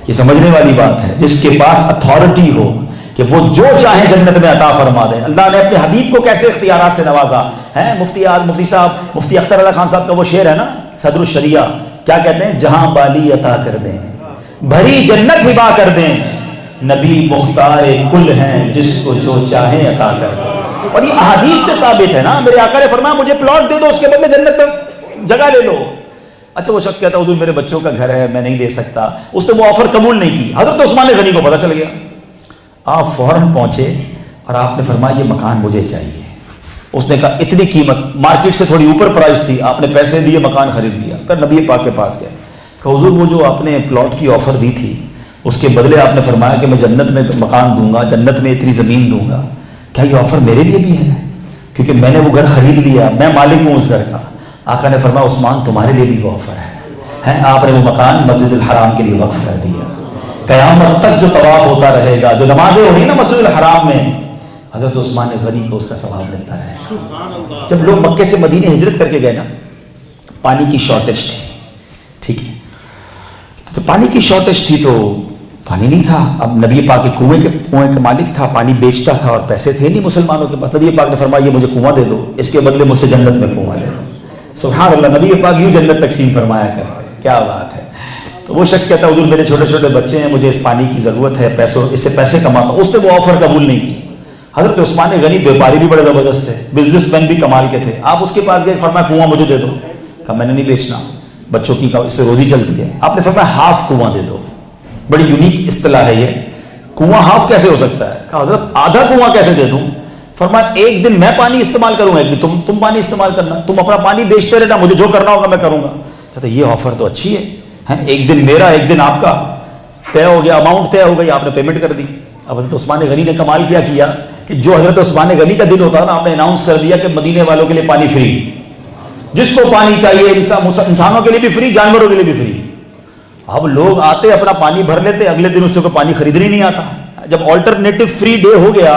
یہ سمجھنے والی بات ہے, جس کے پاس اتھارٹی ہو کہ وہ جو چاہے جنت میں عطا فرما دے. اللہ نے اپنے حبیب کو کیسے اختیارات سے نوازا ہے. مفتی صاحب, مفتی اختر علی خان صاحب کا وہ شعر ہے نا, صدر الشریعہ, کیا کہتے ہیں, جہاں بالی عطا کر دیں, بھری جنت ہبا کر دیں, نبی مختار کل ہیں, جس کو جو چاہیں عطا کر دیں. اور یہ احادیث سے ثابت ہے نا, میرے آقا نے فرمایا مجھے پلاٹ دے دو, اس کے بدلے جنت میں جگہ لے لو. اچھا, وہ شخص کہتا حضور میرے بچوں کا گھر ہے, میں نہیں دے سکتا. اس نے وہ آفر قبول نہیں کی. حضرت عثمان غنی کو پتہ چل گیا, آپ فوراً پہنچے اور آپ نے فرمایا یہ مکان مجھے چاہیے. اس نے کہا اتنی قیمت, مارکیٹ سے تھوڑی اوپر پرائز تھی, آپ نے پیسے دیے, مکان خرید لیا. پھر نبی پاک کے پاس گئے کہ حضور وہ جو آپ نے پلاٹ کی آفر دی تھی, اس کے بدلے آپ نے فرمایا کہ میں جنت میں مکان دوں گا, جنت میں اتنی زمین دوں گا, کیا یہ آفر میرے لیے بھی ہے؟ کیونکہ میں نے وہ گھر خرید لیا، میں مالک ہوں اس گھر کا. آقا نے فرمایا عثمان تمہارے لیے بھی وہ آفر ہے. آپ نے وہ مکان مسجد الحرام کے لیے وقف کر دیا. قیامت تک جو طواف ہوتا رہے گا، جو نمازیں ہو رہی نا مسجد الحرام میں، حضرت عثمان غنی کو اس کا ثواب ملتا ہے. جب لوگ مکے سے مدینے ہجرت کر کے گئے نا، پانی کی شارٹیج تھی. ٹھیک ہے، جب پانی کی شارٹیج تھی تو پانی نہیں تھا. اب نبی پاک کے کنویں کے مالک تھا، پانی بیچتا تھا اور پیسے تھے نہیں مسلمانوں کے پاس. نبی پاک نے فرمایا یہ مجھے کنواں دے دو، اس کے بدلے مجھ سے جنت میں کنواں لے دو. سبحان اللہ، نبی پاک یوں جنت تقسیم فرمایا کر. کیا بات ہے. تو وہ شخص کہتا ہے حضور میرے چھوٹے چھوٹے بچے ہیں، مجھے اس پانی کی ضرورت ہے، اس سے پیسے کماتا ہوں. اس نے وہ آفر قبول نہیں کی. حضرت عثمان غنی بیپاری بھی بڑے زبردست تھے، بزنس مین بھی کمال کے تھے. آپ اس کے پاس گئے، فرمایا کنواں مجھے دے دو. کہا میں نے نہیں بیچنا، بچوں کی اس سے روزی چلتی ہے. آپ نے فرمایا ہاف کنواں دے دو. بڑی یونیک اصطلاح ہے یہ، کنواں ہاف کیسے ہو سکتا ہے؟ کہا حضرت آدھا کنواں کیسے دے دوں؟ فرمایا ایک دن میں پانی استعمال کروں گا، ایک دن تم پانی استعمال کرنا. تم اپنا پانی بیچتے رہنا، مجھے جو کرنا ہوگا میں کروں گا. کہتا یہ آفر تو اچھی ہے، ایک دن میرا ایک دن آپ کا. طے ہو گیا، اماؤنٹ طے ہو گئی، آپ نے پیمنٹ کر دی. اب حضرت عثمان غنی نے کمال کیا کہ جو حضرت عثمان غنی کا دن ہوتا نا، آپ نے اناؤنس کر دیا کہ مدینے والوں کے لیے پانی فری. جس کو پانی چاہیے، انسانوں کے لیے بھی فری، جانوروں کے لیے بھی فری. اب لوگ آتے اپنا پانی بھر لیتے، اگلے دن اس سے کوئی پانی خریدنے نہیں آتا. جب آلٹرنیٹو فری ڈے ہو گیا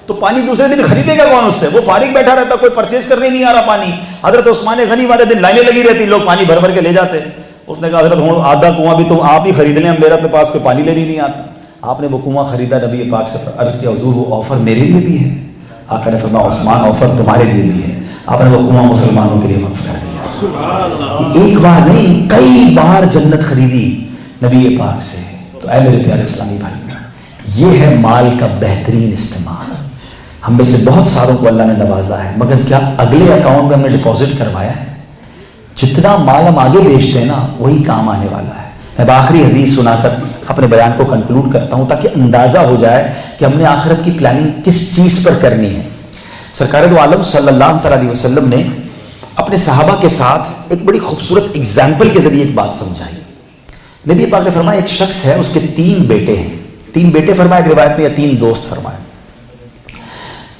تو پانی دوسرے دن خریدے گا کون اس سے؟ وہ فارغ بیٹھا رہتا، کوئی پرچیز کرنے نہیں آ رہا پانی. حضرت عثمان غنی والے دن لائنیں لگی رہتی، لوگ پانی بھر بھر کے لے جاتے. اس نے کہا حضرت آدھا کنواں بھی تم آپ ہی خرید لیں، میرا تو پاس کوئی پانی لینے نہیں آتا. آپ نے وہ کنواں خریدا. نبی پاک سے عرض کیا حضور وہ آفر میرے لیے بھی ہے. آقا نے فرمایا عثمان آفر تمہارے لیے بھی ہے. آپ نے وہ کنواں مسلمانوں کے لیے وقف کر دیا. ایک بار نہیں، کئی بار جنت خریدی نبی پاک سے. تو اے میرے پیارے اسلامی بھائی، یہ ہے مال کا بہترین استعمال. ہم میں سے بہت ساروں کو اللہ نے نوازا ہے، مگر کیا اگلے اکاؤنٹ میں ہم نے ڈپازٹ کروایا ہے؟ جتنا مال ہم آگے بیچتے ہیں نا، وہی کام آنے والا ہے. میں آخری حدیث سنا کر اپنے بیان کو کنکلوڈ کرتا ہوں تاکہ اندازہ ہو جائے کہ ہم نے آخرت کی پلاننگ کس چیز پر کرنی ہے. سرکار دو عالم صلی اللہ تعالی علیہ وسلم نے اپنے صحابہ کے ساتھ ایک بڑی خوبصورت اگزامپل کے ذریعے ایک بات سمجھائی. نبی پاک نے فرمایا ایک شخص ہے، اس کے 3 بیٹے ہیں. 3 بیٹے فرمایا ایک روایت میں، یا 3 دوست فرمایا.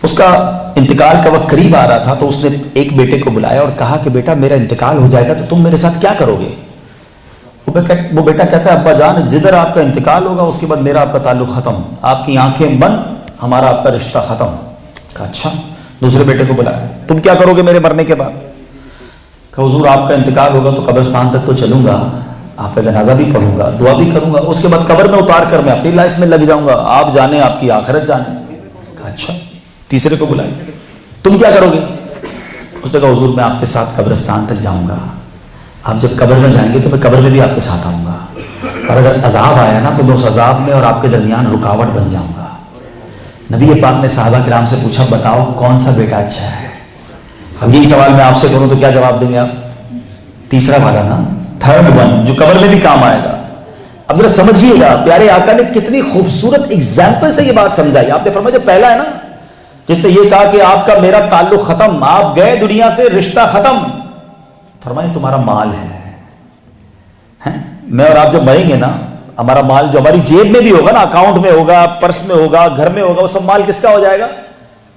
اس کا انتقال کا وقت قریب آ رہا تھا تو اس نے ایک بیٹے کو بلایا اور کہا کہ بیٹا میرا انتقال ہو جائے گا تو تم میرے ساتھ کیا کرو گے؟ وہ بیٹا کہتا ہے ابا جان جدھر آپ کا انتقال ہوگا اس کے بعد میرا آپ کا تعلق ختم، آپ کی آنکھیں بند، ہمارا آپ کا رشتہ ختم. کہا اچھا. دوسرے بیٹے کو بلایا، تم کیا کرو گے میرے مرنے کے بعد؟ کہ حضور آپ کا انتقال ہوگا تو قبرستان تک تو چلوں گا، آپ کا جنازہ بھی پڑھوں گا، دعا بھی کروں گا، اس کے بعد قبر میں اتار کر میں اپنی لائف میں لگ جاؤں گا، آپ جانے آپ کی آخرت جانے. کہا اچھا. تیسرے کو بلائے، تم کیا کرو گے؟ اس نے کہا حضور میں آپ کے ساتھ قبرستان تک جاؤں گا، آپ جب قبر میں جائیں گے تو میں قبر میں بھی آپ کے ساتھ آؤں گا، اور اگر عذاب آیا نا تو میں اس عذاب میں اور آپ کے درمیان رکاوٹ بن جاؤں گا. نبی پاک نے صحابہ کرام سے پوچھا بتاؤ کون سا بیٹا اچھا ہے؟ اب یہی سوال میں آپ سے کروں تو کیا جواب دیں گے آپ؟ تیسرا والا نا، 3rd one، جو قبر میں بھی کام آئے گا. اب ذرا سمجھیے گا پیارے آقا نے کتنی خوبصورت اگزامپل سے یہ بات سمجھائی. آپ نے فرمایا جو پہلا ہے نا، جس نے یہ کہا کہ آپ کا میرا تعلق ختم، آپ گئے دنیا سے، رشتہ ختم، فرمائے تمہارا مال ہے. میں اور آپ جب مریں گے نا، ہمارا مال جو ہماری جیب میں بھی ہوگا نا، اکاؤنٹ میں ہوگا، پرس میں ہوگا، گھر میں ہوگا، وہ سب مال کس کا ہو جائے گا؟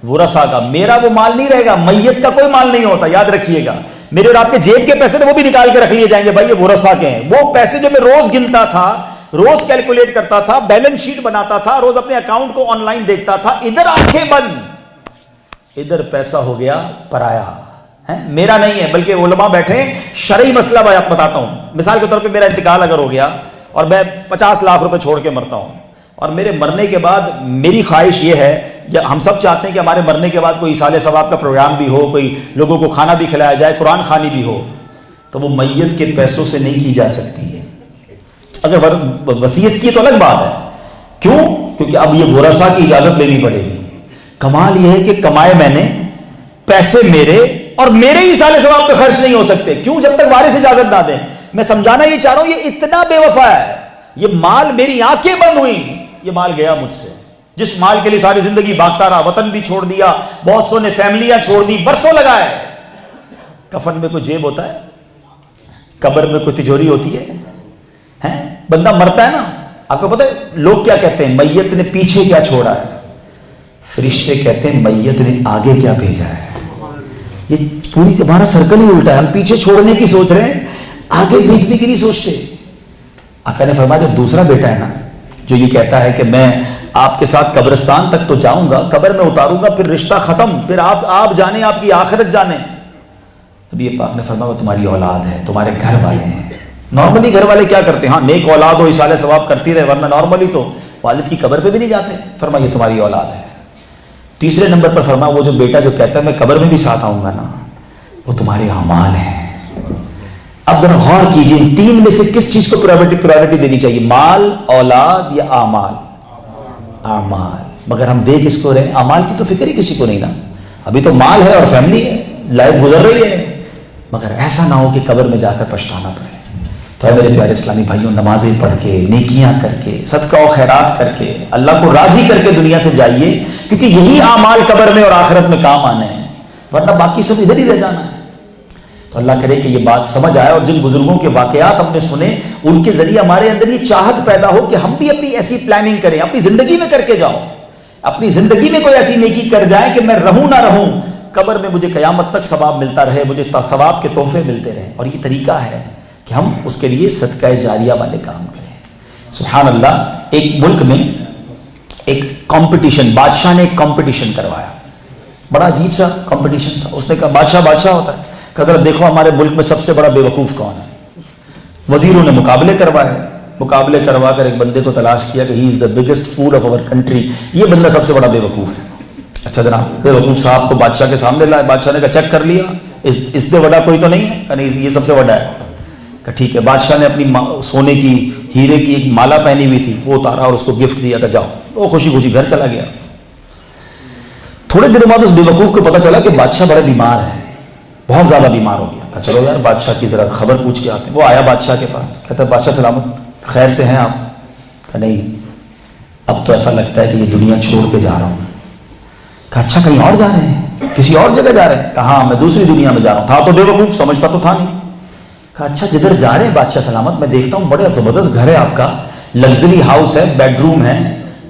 ورثہ کا. میرا وہ مال نہیں رہے گا، میت کا کوئی مال نہیں ہوتا، یاد رکھیے گا. میرے اور آپ کے جیب کے پیسے وہ بھی نکال کے رکھ لیے جائیں گے، بھائی یہ ورثہ کے ہیں. وہ پیسے جو میں روز گنتا تھا، روز کیلکولیٹ کرتا تھا، بیلنس شیٹ بناتا تھا، روز اپنے اکاؤنٹ کو آن لائن دیکھتا تھا، ادھر آنکھیں بند، ادھر پیسہ ہو گیا پرایا، میرا نہیں ہے. بلکہ علماء بیٹھے، شرعی مسئلہ میں آپ بتاتا ہوں. مثال کے طور پہ میرا انتقال اگر ہو گیا اور میں 50 لاکھ روپے چھوڑ کے مرتا ہوں، اور میرے مرنے کے بعد میری خواہش یہ ہے، ہم سب چاہتے ہیں کہ ہمارے مرنے کے بعد کوئی ایصال ثواب کا پروگرام بھی ہو، کوئی لوگوں کو کھانا بھی کھلایا جائے، قرآن خوانی بھی ہو، تو وہ میت کے پیسوں سے نہیں کی جا سکتی ہے. اگر وصیت کی تو الگ بات ہے. کیوں؟ کیونکہ اب یہ ورثہ کی اجازت لینی پڑے گی. کمال یہ ہے کہ کمائے میں نے، پیسے میرے، اور میرے ہی ایصال ثواب پہ خرچ نہیں ہو سکتے. کیوں؟ جب تک وارث اجازت نہ دیں. میں سمجھانا یہ چاہ رہا ہوں، یہ اتنا بے وفا ہے. یہ مال، میری آنکھیں بند ہوئی، یہ مال گیا مجھ سے. جس مال کے لیے ساری زندگی بھاگتا رہا، وطن بھی چھوڑ دیا، بہت سو نے فیملیاں چھوڑ دی، برسوں لگائے. کفن میں کوئی جیب ہوتا ہے؟ قبر میں کوئی تجوری ہوتی ہے؟ بندہ مرتا ہے نا، آپ کو پتہ ہے لوگ کیا کہتے ہیں؟ میت نے پیچھے کیا چھوڑا ہے؟ فرشتے کہتے ہیں میت نے آگے کیا بھیجا ہے. یہ پوری ہمارا سرکل ہی الٹا ہے. ہم پیچھے چھوڑنے کی سوچ رہے ہیں, آگے بھیجنے کی نہیں سوچتے. آقا نے فرمایا جو دوسرا بیٹا ہے نا, جو یہ کہتا ہے کہ میں آپ کے ساتھ قبرستان تک تو جاؤں گا, قبر میں اتاروں گا, پھر رشتہ ختم, پھر آپ جانے, آپ کی آخرت جانے. نبی پاک نے فرمایا وہ تمہاری اولاد ہے, تمہارے گھر والے ہیں. نارملی گھر والے کیا کرتے ہیں؟ ہاں نیک اولاد ہو اصالہ ثواب کرتی رہے, ورنہ نارملی تو والد کی قبر پہ بھی نہیں جاتے. فرمایا یہ تمہاری اولاد ہے. تیسرے نمبر پر فرمایا وہ جو بیٹا جو کہتا ہے میں قبر میں بھی ساتھ آؤں گا نا, وہ تمہارے اعمال ہیں. اب ذرا غور کیجیے, ان تین میں سے کس چیز کو پرائیورٹی دینی چاہیے؟ مال, اولاد یا اعمال؟ اعمال. مگر ہم دیکھ اس کو رہے, اعمال کی تو فکر ہی کسی کو نہیں نا. ابھی تو مال ہے اور فیملی ہے, لائف گزر رہی ہے, مگر ایسا نہ ہو کہ قبر میں جا کر پچھتانا پڑے. تو میرے پیارے اسلامی بھائیوں, نمازیں پڑھ کے, نیکیاں کر کے, صدقہ و خیرات کر کے, اللہ کو راضی کر کے دنیا سے جائیے, کیونکہ یہی اعمال قبر میں اور آخرت میں کام آنے ہیں, ورنہ باقی سب ادھر ہی رہ جانا ہے. تو اللہ کرے کہ یہ بات سمجھ آئے, اور جن بزرگوں کے واقعات ہم نے سنے ان کے ذریعے ہمارے اندر یہ چاہت پیدا ہو کہ ہم بھی اپنی ایسی پلاننگ کریں, اپنی زندگی میں کر کے جاؤ, اپنی زندگی میں کوئی ایسی نیکی کر جائیں کہ میں رہوں نہ رہوں, قبر میں مجھے قیامت تک ثواب ملتا رہے, مجھے ثواب کے تحفے ملتے رہے. اور یہ طریقہ ہے کہ ہم اس کے لیے صدقہ جاریہ والے کام کریں. سبحان اللہ. ایک ملک میں ایک کمپٹیشن, بادشاہ نے ایک کمپٹیشن کروایا, بڑا عجیب سا کمپٹیشن تھا. اس نے کہا بادشاہ ہوتا ہے, کہ اگر دیکھو ہمارے ملک میں سب سے بڑا بے وقوف کون ہے. وزیروں نے مقابلے کروائے, مقابلے کروا کر ایک بندے کو تلاش کیا کہ he is the biggest fool of our country, یہ بندہ سب سے بڑا بے وقوف ہے. اچھا جناب, بے وقوف صاحب کو بادشاہ کے سامنے لائے. بادشاہ نے کہا چیک کر لیا, اس سے بڑا کوئی تو نہیں ہے؟ نہیں, یہ سب سے بڑا ہے. کہ ٹھیک ہے. بادشاہ نے اپنی سونے کی, ہیرے کی ایک مالا پہنی ہوئی تھی, وہ اتارا اور اس کو گفٹ دیا کہ جاؤ. وہ خوشی خوشی گھر چلا گیا. تھوڑے دنوں بعد اس بے وقوف کو پتا چلا کہ بادشاہ بڑا بیمار ہے, بہت زیادہ بیمار ہو گیا. کہ چلو یار بادشاہ کی ذرا خبر پوچھ کے آتے ہیں. وہ آیا بادشاہ کے پاس, کہتا ہے بادشاہ سلامت, خیر سے ہیں آپ؟ کہ نہیں, اب تو ایسا لگتا ہے کہ یہ دنیا چھوڑ کے جا رہا ہوں. کہ اچھا کہیں اور جا رہے ہیں, کسی اور جگہ جا رہے ہیں؟ کہ ہاں میں دوسری دنیا میں جا رہا ہوں. تھا تو بے وقوف, سمجھتا تو تھا نہیں. کہ اچھا جدھر جا رہے ہیں بادشاہ سلامت, میں دیکھتا ہوں بڑا زبردست گھر ہے آپ کا, لگژری ہاؤس ہے, بیڈ روم ہے,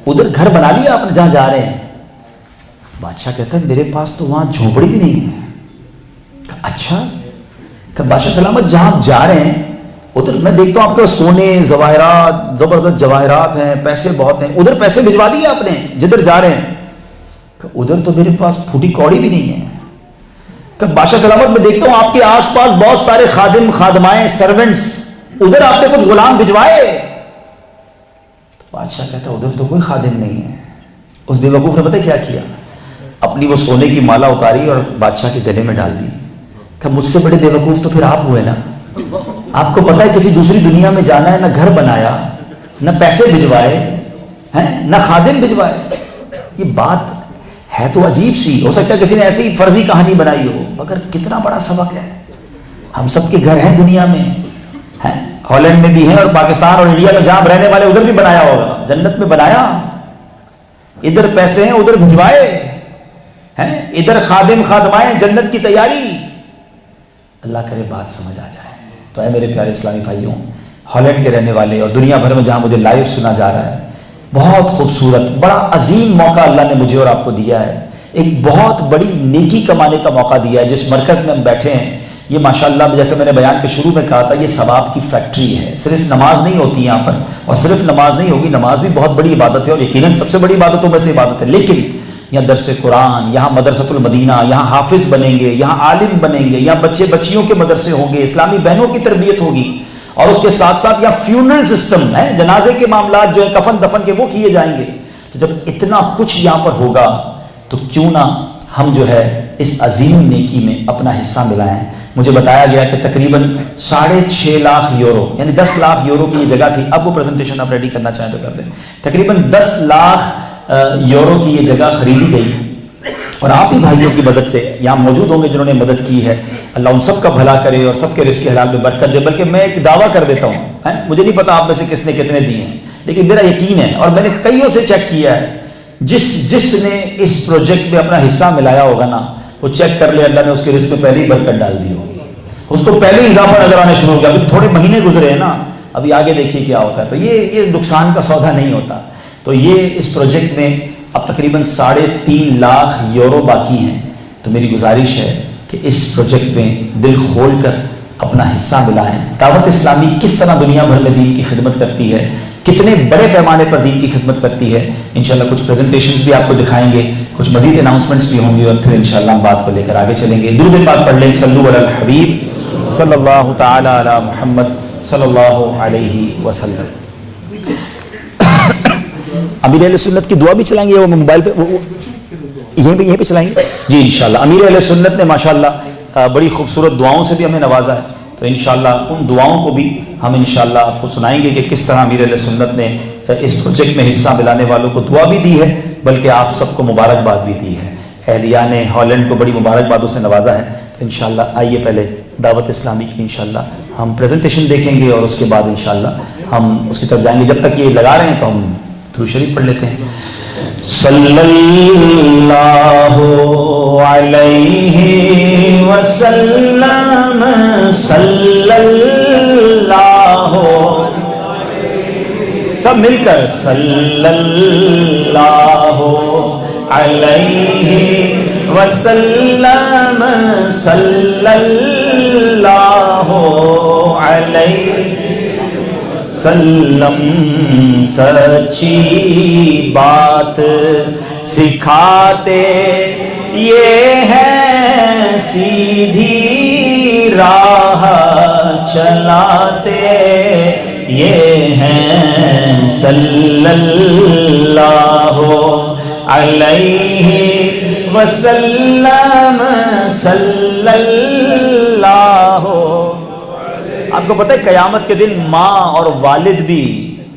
ادھر گھر بنا لیا آپ نے جہاں جا رہے ہیں؟ بادشاہ کہتا ہے میرے پاس تو وہاں جھونپڑی بھی نہیں ہے. کہ اچھا. کہ بادشاہ سلامت جہاں آپ جا رہے ہیں ادھر میں دیکھتا ہوں آپ کے سونے زواہرات, زبردست جواہرات ہیں, پیسے بہت ہیں, ادھر پیسے بھجوا دیے آپ نے جدھر جا رہے ہیں؟ کہ ادھر تو میرے پاس پھوٹی کوڑی بھی نہیں ہے. کہ بادشاہ سلامت میں دیکھتا ہوں آپ کے آس پاس بہت سارے خادم, خادمائیں, سرونٹس, ادھر آپ نے کچھ غلام بھجوائے؟ بادشاہ کہتا ہے ادھر تو کوئی خادم نہیں ہے. اس بے وقوف نے پتہ کیا کیا, اپنی وہ سونے کی مالا اتاری اور بادشاہ کے گلے میں ڈال دی. کہ مجھ سے بڑے بے وقوف تو پھر آپ ہوئے نا. آپ کو پتا ہے کسی دوسری دنیا میں جانا ہے, نہ گھر بنایا, نہ پیسے بھجوائے ہیں, نہ خادم بھجوائے. یہ بات ہے تو عجیب سی, ہو سکتا ہے کسی نے ایسی فرضی کہانی بنائی ہو, مگر کتنا بڑا سبق ہے. ہم سب کے گھر ہیں دنیا میں, ہیں ہالینڈ میں بھی ہیں, اور پاکستان اور انڈیا میں جہاں رہنے والے ادھر بھی بنایا ہوگا, جنت میں بنایا. ادھر پیسے ہیں, ادھر بھجوائے ہیں, ادھر خادم خادمائیں, جنت کی تیاری. اللہ کرے بات سمجھ آ جائے. تو اے میرے پیارے اسلامی بھائیوں, ہالینڈ کے رہنے والے اور دنیا بھر میں جہاں مجھے لائیو سنا جا رہا ہے, بہت خوبصورت بڑا عظیم موقع اللہ نے مجھے اور آپ کو دیا ہے. ایک بہت بڑی نیکی کمانے کا موقع دیا ہے. جس مرکز میں ہم بیٹھے ہیں یہ ماشاءاللہ, جیسے میں نے بیان کے شروع میں کہا تھا, یہ ثواب کی فیکٹری ہے. صرف نماز نہیں ہوتی یہاں پر, اور صرف نماز نہیں ہوگی, نماز بھی بہت بڑی عبادت ہے, اور یقیناً سب سے بڑی عبادتوں میں سے عبادت ہے. لیکن یہاں درس قرآن, یہاں مدرسۃ المدینہ, یہاں حافظ بنیں گے, یہاں عالم بنیں گے, یہاں بچے بچیوں کے مدرسے ہوں گے, اسلامی بہنوں کی تربیت ہوگی, اور اس کے ساتھ ساتھ یہاں فیونرل سسٹم ہے, جنازے کے معاملات جو ہے کفن دفن کے وہ کیے جائیں گے. تو جب اتنا کچھ یہاں پر ہوگا تو کیوں نہ ہم جو ہے اس عظیم نیکی میں اپنا حصہ ملائیں. مجھے بتایا گیا کہ تقریباً 6.5 لاکھ یورو, یعنی 10 لاکھ یورو کی یہ جگہ تھی. اب وہ پریزنٹیشن آپ ریڈی کرنا چاہیں تو کر دیں. تقریباً 10 لاکھ یورو کی یہ جگہ خریدی گئی, اور آپ ہی بھائیوں کی مدد سے یہاں موجود ہوں گے جنہوں نے مدد کی ہے. اللہ ان سب کا بھلا کرے اور سب کے رزق حلال میں برکت دے. بلکہ میں ایک دعویٰ کر دیتا ہوں, مجھے نہیں پتا آپ میں سے کس نے کتنے دیے ہیں, لیکن میرا یقین ہے, اور میں نے کئیوں سے چیک کیا ہے, جس نے اس پروجیکٹ میں اپنا حصہ ملایا ہوگا نا, وہ چیک کر لے, اللہ نے اس کے رزق میں پہلے ہی برکت ڈال دی ہوگی, اس کو پہلے ہی اضافہ نظر آنے شروع ہو گیا. ابھی تھوڑے مہینے گزرے ہیں نا, ابھی آگے دیکھیے کیا ہوتا ہے. تو یہ نقصان کا سودا نہیں ہوتا. تو یہ اس پروجیکٹ میں اب تقریباً 3.5 لاکھ یورو باقی ہیں. تو میری گزارش ہے کہ اس پروجیکٹ میں دل کھول کر اپنا حصہ ملائیں. دعوت اسلامی کس طرح دنیا بھر میں دین کی خدمت کرتی ہے, کتنے بڑے پیمانے پر دین کی خدمت کرتی ہے. انشاءاللہ کچھ پریزنٹیشنز بھی آپ کو دکھائیں گے, کچھ مزید اناؤنسمنٹس بھی ہوں گے, اور پھر انشاءاللہ ہم بات کو لے کر آگے چلیں گے. درود پاک پڑھ لیں, صلو علی الحبیب صلی اللہ تعالی علی محمد صلی اللہ علیہ وسلم. امیر اہل سنت کی دعا بھی چلائیں گے, وہ موبائل پہ یہیں پہ چلائیں گے جی انشاءاللہ. امیر اہل سنت نے ماشاءاللہ بڑی خوبصورت دعاؤں سے بھی ہمیں نوازا ہے, تو انشاءاللہ ان دعاؤں کو بھی ہم انشاءاللہ آپ کو سنائیں گے کہ کس طرح امیر اہل سنت نے اس پروجیکٹ میں حصہ ملانے والوں کو دعا بھی دی ہے, بلکہ آپ سب کو مبارکباد بھی دی ہے. اہلیان ہالینڈ کو بڑی مبارکبادوں سے نوازا ہے. تو انشاءاللہ آئیے پہلے دعوت اسلامی کی انشاءاللہ ہم پریزنٹیشن دیکھیں گے, اور اس کے بعد انشاءاللہ ہم اس کی طرف جائیں گے. جب تک یہ لگا رہے ہیں تو ہم درود شریف پڑھ لیتے ہیں. صلی اللہ علیہ وسلم, صلی اللہ, سب مل کر صلی اللہ علیہ وسلم, صلی اللہ علیہ وسلم. سچی بات سکھاتے یہ ہے, سیدھی راہ چلاتے یہ ہیں, صلی اللہ علیہ وسلم, صلی اللہ. آپ کو پتہ ہے قیامت کے دن ماں اور والد بھی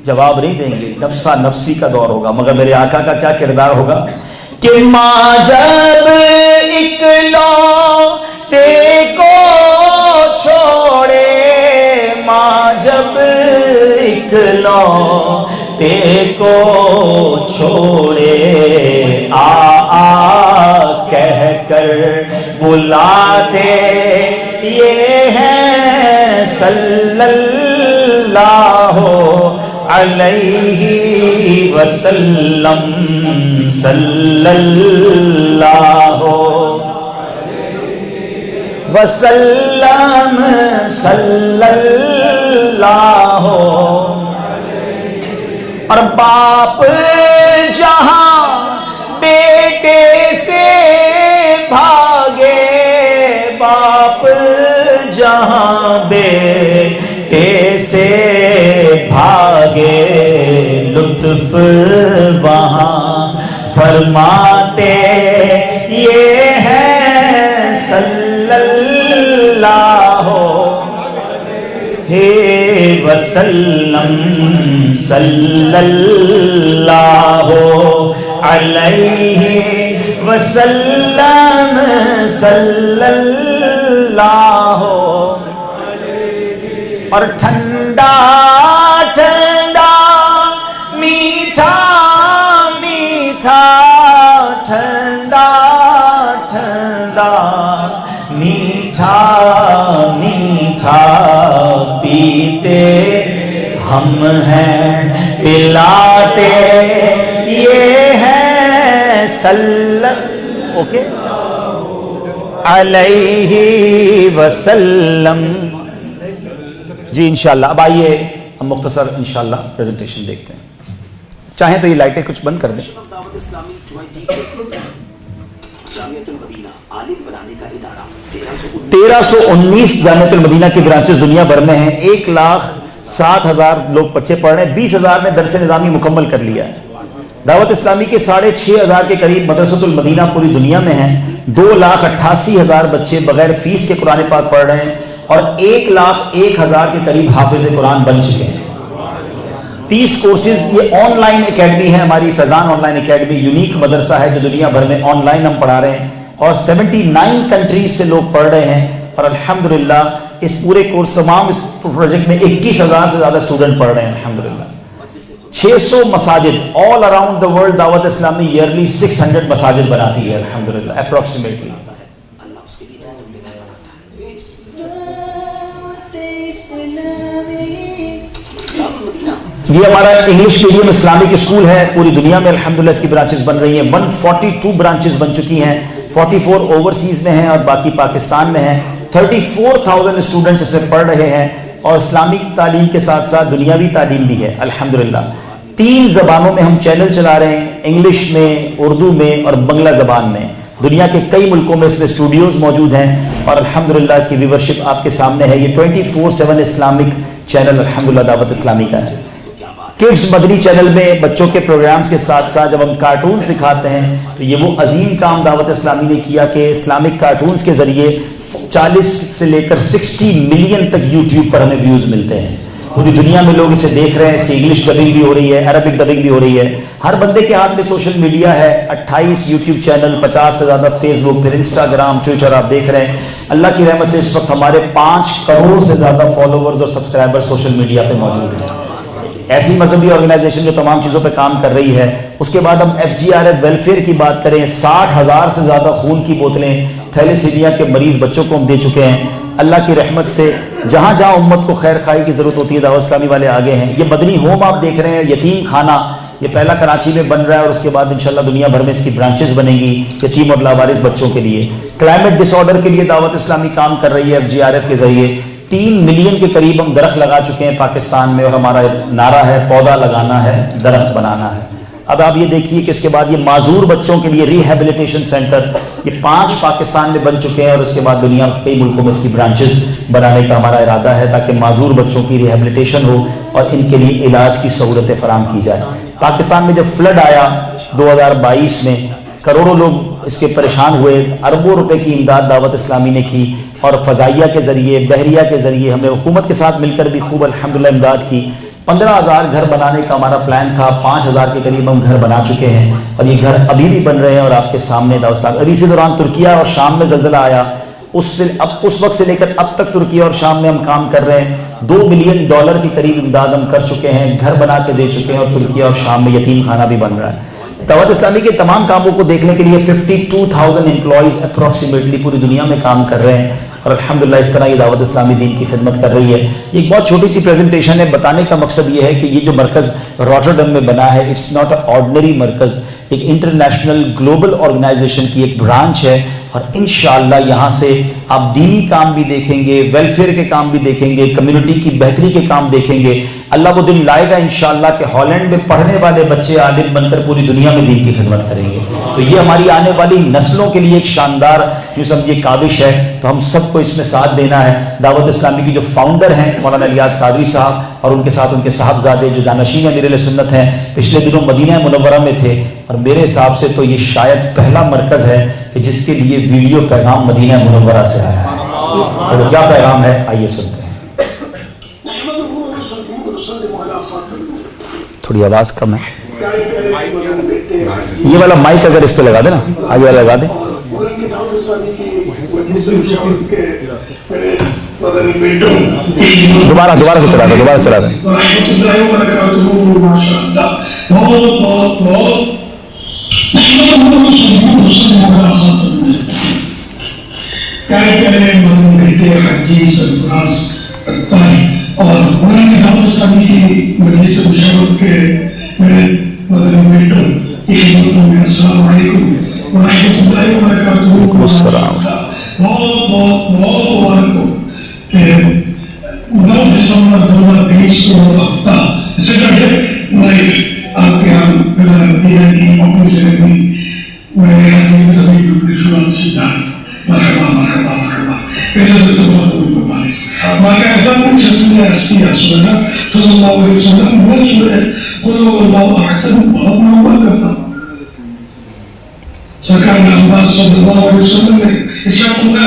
جواب نہیں دیں گے, نفسا نفسی کا دور ہوگا, مگر میرے آقا کا کیا کردار ہوگا کہ ماں جب اکلوتے کو چھوڑے, ماں جب اکلوتے کو چھوڑے, آ کہہ کر بلاتے یہ ہیں, صلی اللہ علیہ وسلم, صلی اللہ وسلم, صلی اللہ. اور باپ جہاں بیٹے سے بھاگے, باپ جہاں بیٹے سے بھاگے, لطف وہاں فرماتے یہ ہے, صلی اللہ وسلم, صلی اللہ علیہ وسلم, صلی اللہ. اور ٹھنڈا ٹھنڈا میٹھا میٹھا, ٹھنڈا ٹھنڈا میٹھا میٹھا پیتے ہم ہیں, پلاتے یہ ہیں, صلی اوکے علیہ وسلم. جی انشاءاللہ اب آئیے ہم مختصر انشاءاللہ پریزنٹیشن دیکھتے ہیں. چاہیں تو یہ لائٹیں کچھ بند کر دیں. جامعۃ المدینہ عالم بنانے کا ادارہ 1319 جامعۃ المدینہ کی برانچز دنیا بھر میں ہیں. 1,07,000 لوگ بچے پڑھ رہے ہیں. 20,000 نے درس نظامی مکمل کر لیا ہے. دعوت اسلامی کے 6,500 کے قریب مدرسۃ المدینہ پوری دنیا میں ہیں. 2,88,000 بچے بغیر فیس کے قرآن پاک پڑھ رہے ہیں, اور 1,01,000 کے قریب حافظ قرآن بن چکے ہیں. 30 کورسز, یہ آن لائن اکیڈمی ہے ہماری, فیضان آن لائن اکیڈمی, یونیک مدرسہ ہے جو دنیا بھر میں آن لائن ہم پڑھا رہے ہیں, اور 79 کنٹریز سے لوگ پڑھ رہے ہیں. اور الحمدللہ اس پورے کورس تمام اس پروجیکٹ میں 21,000 سے زیادہ اسٹوڈنٹ پڑھ رہے ہیں الحمدللہ. 600 مساجد آل اراؤنڈ دا ورلڈ. دعوت اسلامی ایئرلی 600 مساجد بناتی ہے الحمدللہ اپروکسیمیٹلی. یہ ہمارا انگلش میڈیم اسلامک اسکول ہے, پوری دنیا میں الحمدللہ اس کی برانچز بن رہی ہیں. 142 برانچز بن چکی ہیں. 44 اوورسیز میں ہیں اور باقی پاکستان میں ہیں. 34,000 اسٹوڈنٹس اس میں پڑھ رہے ہیں اور اسلامک تعلیم کے ساتھ ساتھ دنیاوی تعلیم بھی ہے الحمدللہ. 3 زبانوں میں ہم چینل چلا رہے ہیں, انگلش میں, اردو میں اور بنگلہ زبان میں. دنیا کے کئی ملکوں میں اس میں اسٹوڈیوز موجود ہیں اور الحمدللہ اس کی ویورشپ آپ کے سامنے ہے. یہ 24/7 اسلامک چینل الحمدللہ دعوت اسلامی کا ہے. کڈز مدنی چینل میں بچوں کے پروگرامز کے ساتھ ساتھ جب ہم کارٹونز دکھاتے ہیں تو یہ وہ عظیم کام دعوت اسلامی نے کیا کہ اسلامک کارٹونز کے ذریعے 40 سے لے کر 60 ملین تک یوٹیوب پر ہمیں ویوز ملتے ہیں. پوری دنیا میں لوگ اسے دیکھ رہے ہیں. اس کی انگلش ڈبنگ بھی ہو رہی ہے, عربک ڈبنگ بھی ہو رہی ہے. ہر بندے کے ہاتھ میں سوشل میڈیا ہے. 28 یوٹیوب چینل, 50 سے زیادہ فیس بک, پھر انسٹاگرام, ٹویٹر آپ دیکھ رہے ہیں. اللہ کی رحمت سے اس وقت ہمارے 5 کروڑ سے زیادہ فالوورز اور سبسکرائبر سوشل میڈیا پہ موجود ہیں. ایسی مذہبی آرگنائزیشن جو تمام چیزوں پہ کام کر رہی ہے. اس کے بعد ہم FGRF ویلفیئر کی بات کریں, 60,000 سے زیادہ خون کی بوتلیں تھیلیسیمیا کے مریض بچوں کو ہم دے چکے ہیں. اللہ کی رحمت سے جہاں جہاں امت کو خیر خواہی کی ضرورت ہوتی ہے دعوت اسلامی والے آگے ہیں. یہ مدنی ہوم آپ دیکھ رہے ہیں, یتیم خانہ, یہ پہلا کراچی میں بن رہا ہے اور اس کے بعد انشاءاللہ دنیا بھر میں اس کی برانچز بنیں گی یتیم اور لاوارث بچوں کے لیے. کلائمیٹ ڈس آرڈر کے لیے دعوت اسلامی کام کر رہی ہے FGRF کے ذریعے. 3 ملین کے قریب ہم درخت لگا چکے ہیں پاکستان میں اور ہمارا نعرہ ہے پودا لگانا ہے, درخت بنانا ہے. اب آپ یہ دیکھیے کہ اس کے بعد یہ معذور بچوں کے لیے ریہیبلیٹیشن سینٹر یہ 5 پاکستان میں بن چکے ہیں اور اس کے بعد دنیا کے کئی ملکوں میں اس کی برانچز بنانے کا ہمارا ارادہ ہے تاکہ معذور بچوں کی ریہیبلیٹیشن ہو اور ان کے لیے علاج کی سہولتیں فراہم کی جائے. پاکستان میں جب فلڈ آیا 2022 میں کروڑوں لوگ اس کے پریشان ہوئے, اربوں روپے کی امداد دعوت اسلامی نے کی اور فضائیہ کے ذریعے, بحریہ کے ذریعے ہم نے حکومت کے ساتھ مل کر بھی خوب الحمدللہ امداد کی. 15,000 گھر بنانے کا ہمارا پلان تھا, 5,000 کے قریب ہم گھر بنا چکے ہیں اور یہ گھر ابھی بھی بن رہے ہیں اور آپ کے سامنے دعوت اسلامی. ابھی اسی دوران ترکیہ اور شام میں زلزلہ آیا, اس وقت سے لے کر اب تک ترکیہ اور شام میں ہم کام کر رہے ہیں. $2 ملین کے قریب امداد ہم کر چکے ہیں, گھر بنا کے دے چکے ہیں اور ترکیہ اور شام میں یتیم خانہ بھی بن رہا ہے. دعوت اسلامی کے تمام کاموں کو دیکھنے کے لیے 52,000 امپلائیز اپروکسیمیٹلی پوری دنیا میں کام کر رہے ہیں اور الحمدللہ اس طرح یہ دعوت اسلامی دین کی خدمت کر رہی ہے. یہ ایک بہت چھوٹی سی پریزنٹیشن ہے. بتانے کا مقصد یہ ہے کہ یہ جو مرکز روٹرڈم میں بنا ہے اٹس ناٹ اے آرڈنری مرکز, ایک انٹرنیشنل گلوبل آرگنائزیشن کی ایک برانچ ہے اور انشاءاللہ یہاں سے آپ دینی کام بھی دیکھیں گے, ویلفیئر کے کام بھی دیکھیں گے, کمیونٹی کی بہتری کے کام دیکھیں گے. اللہ وہ دن لائے گا انشاءاللہ کہ ہالینڈ میں پڑھنے والے بچے عالم بن کر پوری دنیا میں دین کی خدمت کریں گے. تو یہ ہماری آنے والی نسلوں کے لیے ایک شاندار جو سمجھیے کاوش ہے, تو ہم سب کو اس میں ساتھ دینا ہے. دعوت اسلامی کی جو فاؤنڈر ہیں مولانا الیاس قادری صاحب اور ان کے ساتھ ان کے صاحبزادے جو جانشین امیر اہل سنت ہیں, پچھلے دنوں مدینہ منورہ میں تھے اور میرے حساب سے تو یہ شاید پہلا مرکز ہے کہ جس کے لیے ویڈیو پیغام مدینہ منورہ سے آیا ہے. تو کیا پیغام ہے آئیے سنتے ہیں. تھوڑی آواز کم ہے, یہ والا مائک اگر اس پہ لگا دیں نا, آگے والا لگا دیں. دوبارہ سے چلا دیں.
اور مولانا دعوت اسلامی کی مجلس مشاورت کے میرے مدنی بیٹوں کی خدمت میں السلام علیکم ورحمۃ اللہ وبرکاتہ.
وعلیکم السلام.
بہت مبارک ہو کہ 9 دسمبر 2020 کو ہفتہ سیٹرڈے نائٹ آپ کے یہاں مدینہ کی اپنی سے میرے یہاں کی شروعات سے جان مرحبا پہلے تو بہت مبارک. maka zaman jenisnya setia saudara sallallahu alaihi wasallam bersuara qul huwallahu ahad Allahu akbar. Sekarang Allah sallallahu alaihi wasallam insyaallah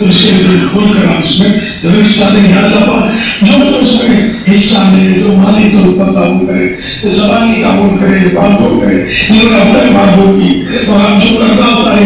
اس کے دل کھول کر اس میں جو حصہ دیں اللہ پاک جو اس میں حصہ لے جو مالی طور پر تعاون کرے جو زبانی تعاون کرے باتوں کرے جو اپنے باتوں کی اور ہم جو کرتا اتارے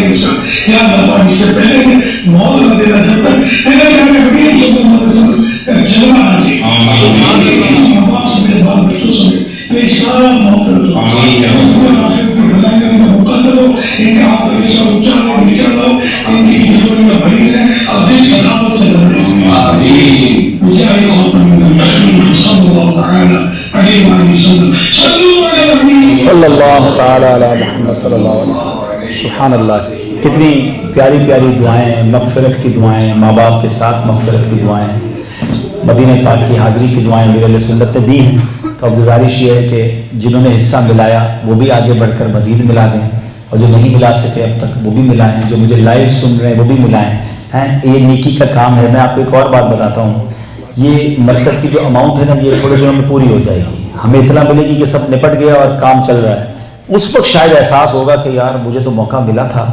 یا اللہ پاک اس سے پہلے موت نہ دینا جب تک اگر ہمیں حبیب صلی اللہ علیہ وسلم کا جلوہ آ جائے عباس میں بات بچوں سے یہ سارا موت کرتا آخر کی بھلائی کرنے کا مقدر ہو ان کے ہاتھ میں سب اچھا اور نکل ہو ان کی جلوہ میں بھری رہے اور دل سخاوت سے لڑے آمین مجھے آئی خوف من صلی اللہ تعالی علیہ وسلم
صلی اللہ تعالی علی محمد صلی اللہ علیہ وسلم. سبحان اللہ. کتنی پیاری پیاری دعائیں، مغفرت کی دعائیں، ماں باپ کے ساتھ مغفرت کی دعائیں، مدینہ پاک کی حاضری کی دعائیں میرے لیے سنت نے دی ہیں. تو اب گزارش یہ ہے کہ جنہوں نے حصہ ملایا وہ بھی آگے بڑھ کر مزید ملا دیں، اور جو نہیں ملا سکے اب تک وہ بھی ملائیں، جو مجھے لائیو سن رہے ہیں وہ بھی ملائیں. یہ نیکی کا کام ہے. میں آپ کو ایک اور بات بتاتا ہوں، یہ مرکز کی جو اماؤنٹ ہے نا یہ تھوڑے دنوں میں پوری ہو جائے گی. ہمیں اطلاع ملے گی کہ سب نپٹ گیا اور کام چل رہا ہے. اس وقت شاید احساس ہوگا کہ یار مجھے تو موقع ملا تھا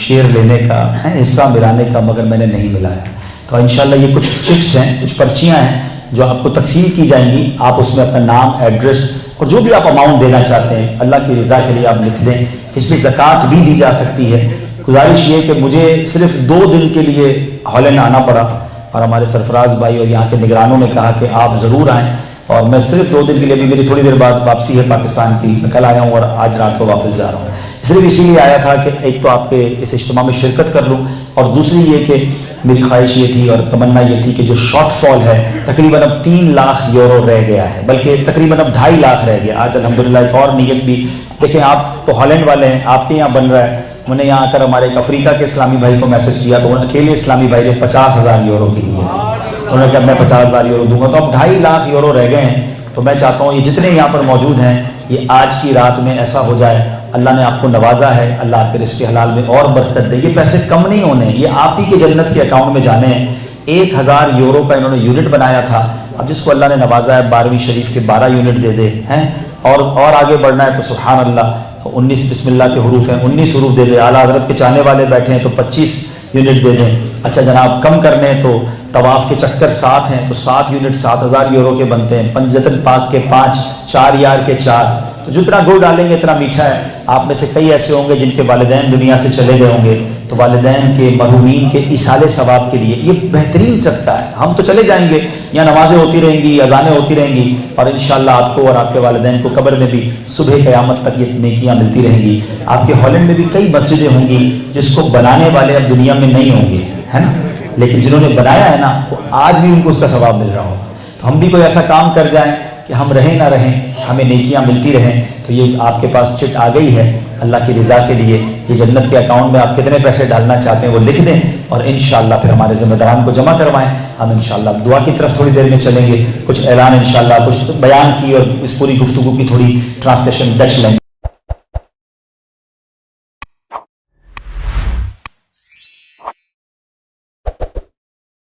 شیئر لینے کا، حصہ ملانے کا، مگر میں نے نہیں ملایا. تو انشاءاللہ یہ کچھ چیکس ہیں، کچھ پرچیاں ہیں جو آپ کو تقسیم کی جائیں گی. آپ اس میں اپنا نام، ایڈریس اور جو بھی آپ اماؤنٹ دینا چاہتے ہیں اللہ کی رضا کے لیے آپ لکھ دیں. اس میں زکوٰۃ بھی دی جا سکتی ہے. گزارش یہ کہ مجھے صرف 2 دن کے لیے ہالینڈ آنا پڑا اور ہمارے سرفراز بھائی اور یہاں کے نگرانوں نے کہا کہ آپ ضرور آئیں، اور میں صرف 2 دن کے لیے بھی، میری تھوڑی دیر بعد واپسی ہے پاکستان کی. میں کل آیا ہوں اور آج رات کو واپس جا رہا ہوں. صرف اسی لیے آیا تھا کہ ایک تو آپ کے اس اجتماع میں شرکت کر لوں، اور دوسری یہ کہ میری خواہش یہ تھی اور تمنا یہ تھی کہ جو شارٹ فال ہے تقریباً اب 3 لاکھ یورو رہ گیا ہے، بلکہ تقریباً اب 2.5 لاکھ رہ گیا. آج الحمدللہ ایک اور نیت بھی دیکھیں، آپ تو ہالینڈ والے ہیں، آپ کے یہاں بن رہا ہے. میں نے یہاں آ کر ہمارے ایک افریقہ کے اسلامی بھائی کو میسج کیا تو اکیلے اسلامی بھائی نے 50,000 یورو کے لیے، تو انہوں نے کہا میں 50,000 یورو دوں گا. تو اب 2.5 لاکھ یورو رہ گئے ہیں. تو میں چاہتا ہوں یہ جتنے یہاں پر موجود ہیں یہ آج کی رات میں ایسا ہو جائے، اللہ نے آپ کو نوازا ہے، اللہ آپ کے رزق حلال میں اور برکت دے. یہ پیسے کم نہیں ہونے، یہ آپ ہی کے جنت کے اکاؤنٹ میں جانے ہیں. 1,000 یورو کا انہوں نے یونٹ بنایا تھا. اب جس کو اللہ نے نوازا ہے 12ویں شریف کے 12 یونٹ دے دے ہیں، اور آگے بڑھنا ہے تو سبحان اللہ 19 بسم اللہ کے حروف ہیں، 19 حروف دے دے. اعلیٰ حضرت کے چاہنے والے بیٹھے ہیں تو 25 یونٹ دے دیں. اچھا جناب کم کرنے ہیں تو طواف کے چکر 7 ہیں تو 7 یونٹ 7,000 یورو کے بنتے ہیں. پنجتن پاک کے 5، 4 یار کے 4. تو جتنا گڑ ڈالیں گے اتنا میٹھا ہے. آپ میں سے کئی ایسے ہوں گے جن کے والدین دنیا سے چلے گئے ہوں گے، تو والدین کے مرحومین کے ایصال ثواب کے لیے یہ بہترین صدقہ ہے. ہم تو چلے جائیں گے، یہاں نمازیں ہوتی رہیں گی، اذانیں ہوتی رہیں گی، اور انشاءاللہ آپ کو اور آپ کے والدین کو قبر میں بھی صبح قیامت تک یہ نیکیاں ملتی رہیں گی. آپ کے ہالینڈ میں بھی کئی مسجدیں ہوں گی جس کو بنانے والے اب دنیا میں نہیں ہوں گے، ہے نا، لیکن جنہوں نے بنایا ہے نا وہ آج بھی ان کو اس کا ثواب مل رہا ہو. تو ہم بھی کوئی ایسا کام کر جائیں کہ ہم رہیں نہ رہیں ہمیں نیکیاں ملتی رہیں. تو یہ آپ کے پاس چٹ آ گئی ہے اللہ کی رضا کے لیے. یہ جنت کے اکاؤنٹ میں آپ کتنے پیسے ڈالنا چاہتے ہیں وہ لکھ دیں، اور انشاءاللہ پھر ہمارے ذمہ داران کو جمع کروائیں. ہم انشاءاللہ دعا کی طرف تھوڑی دیر میں چلیں گے. کچھ اعلان انشاءاللہ، کچھ بیان کی اور اس پوری گفتگو کی تھوڑی ٹرانسلیشن ڈچ لینگویج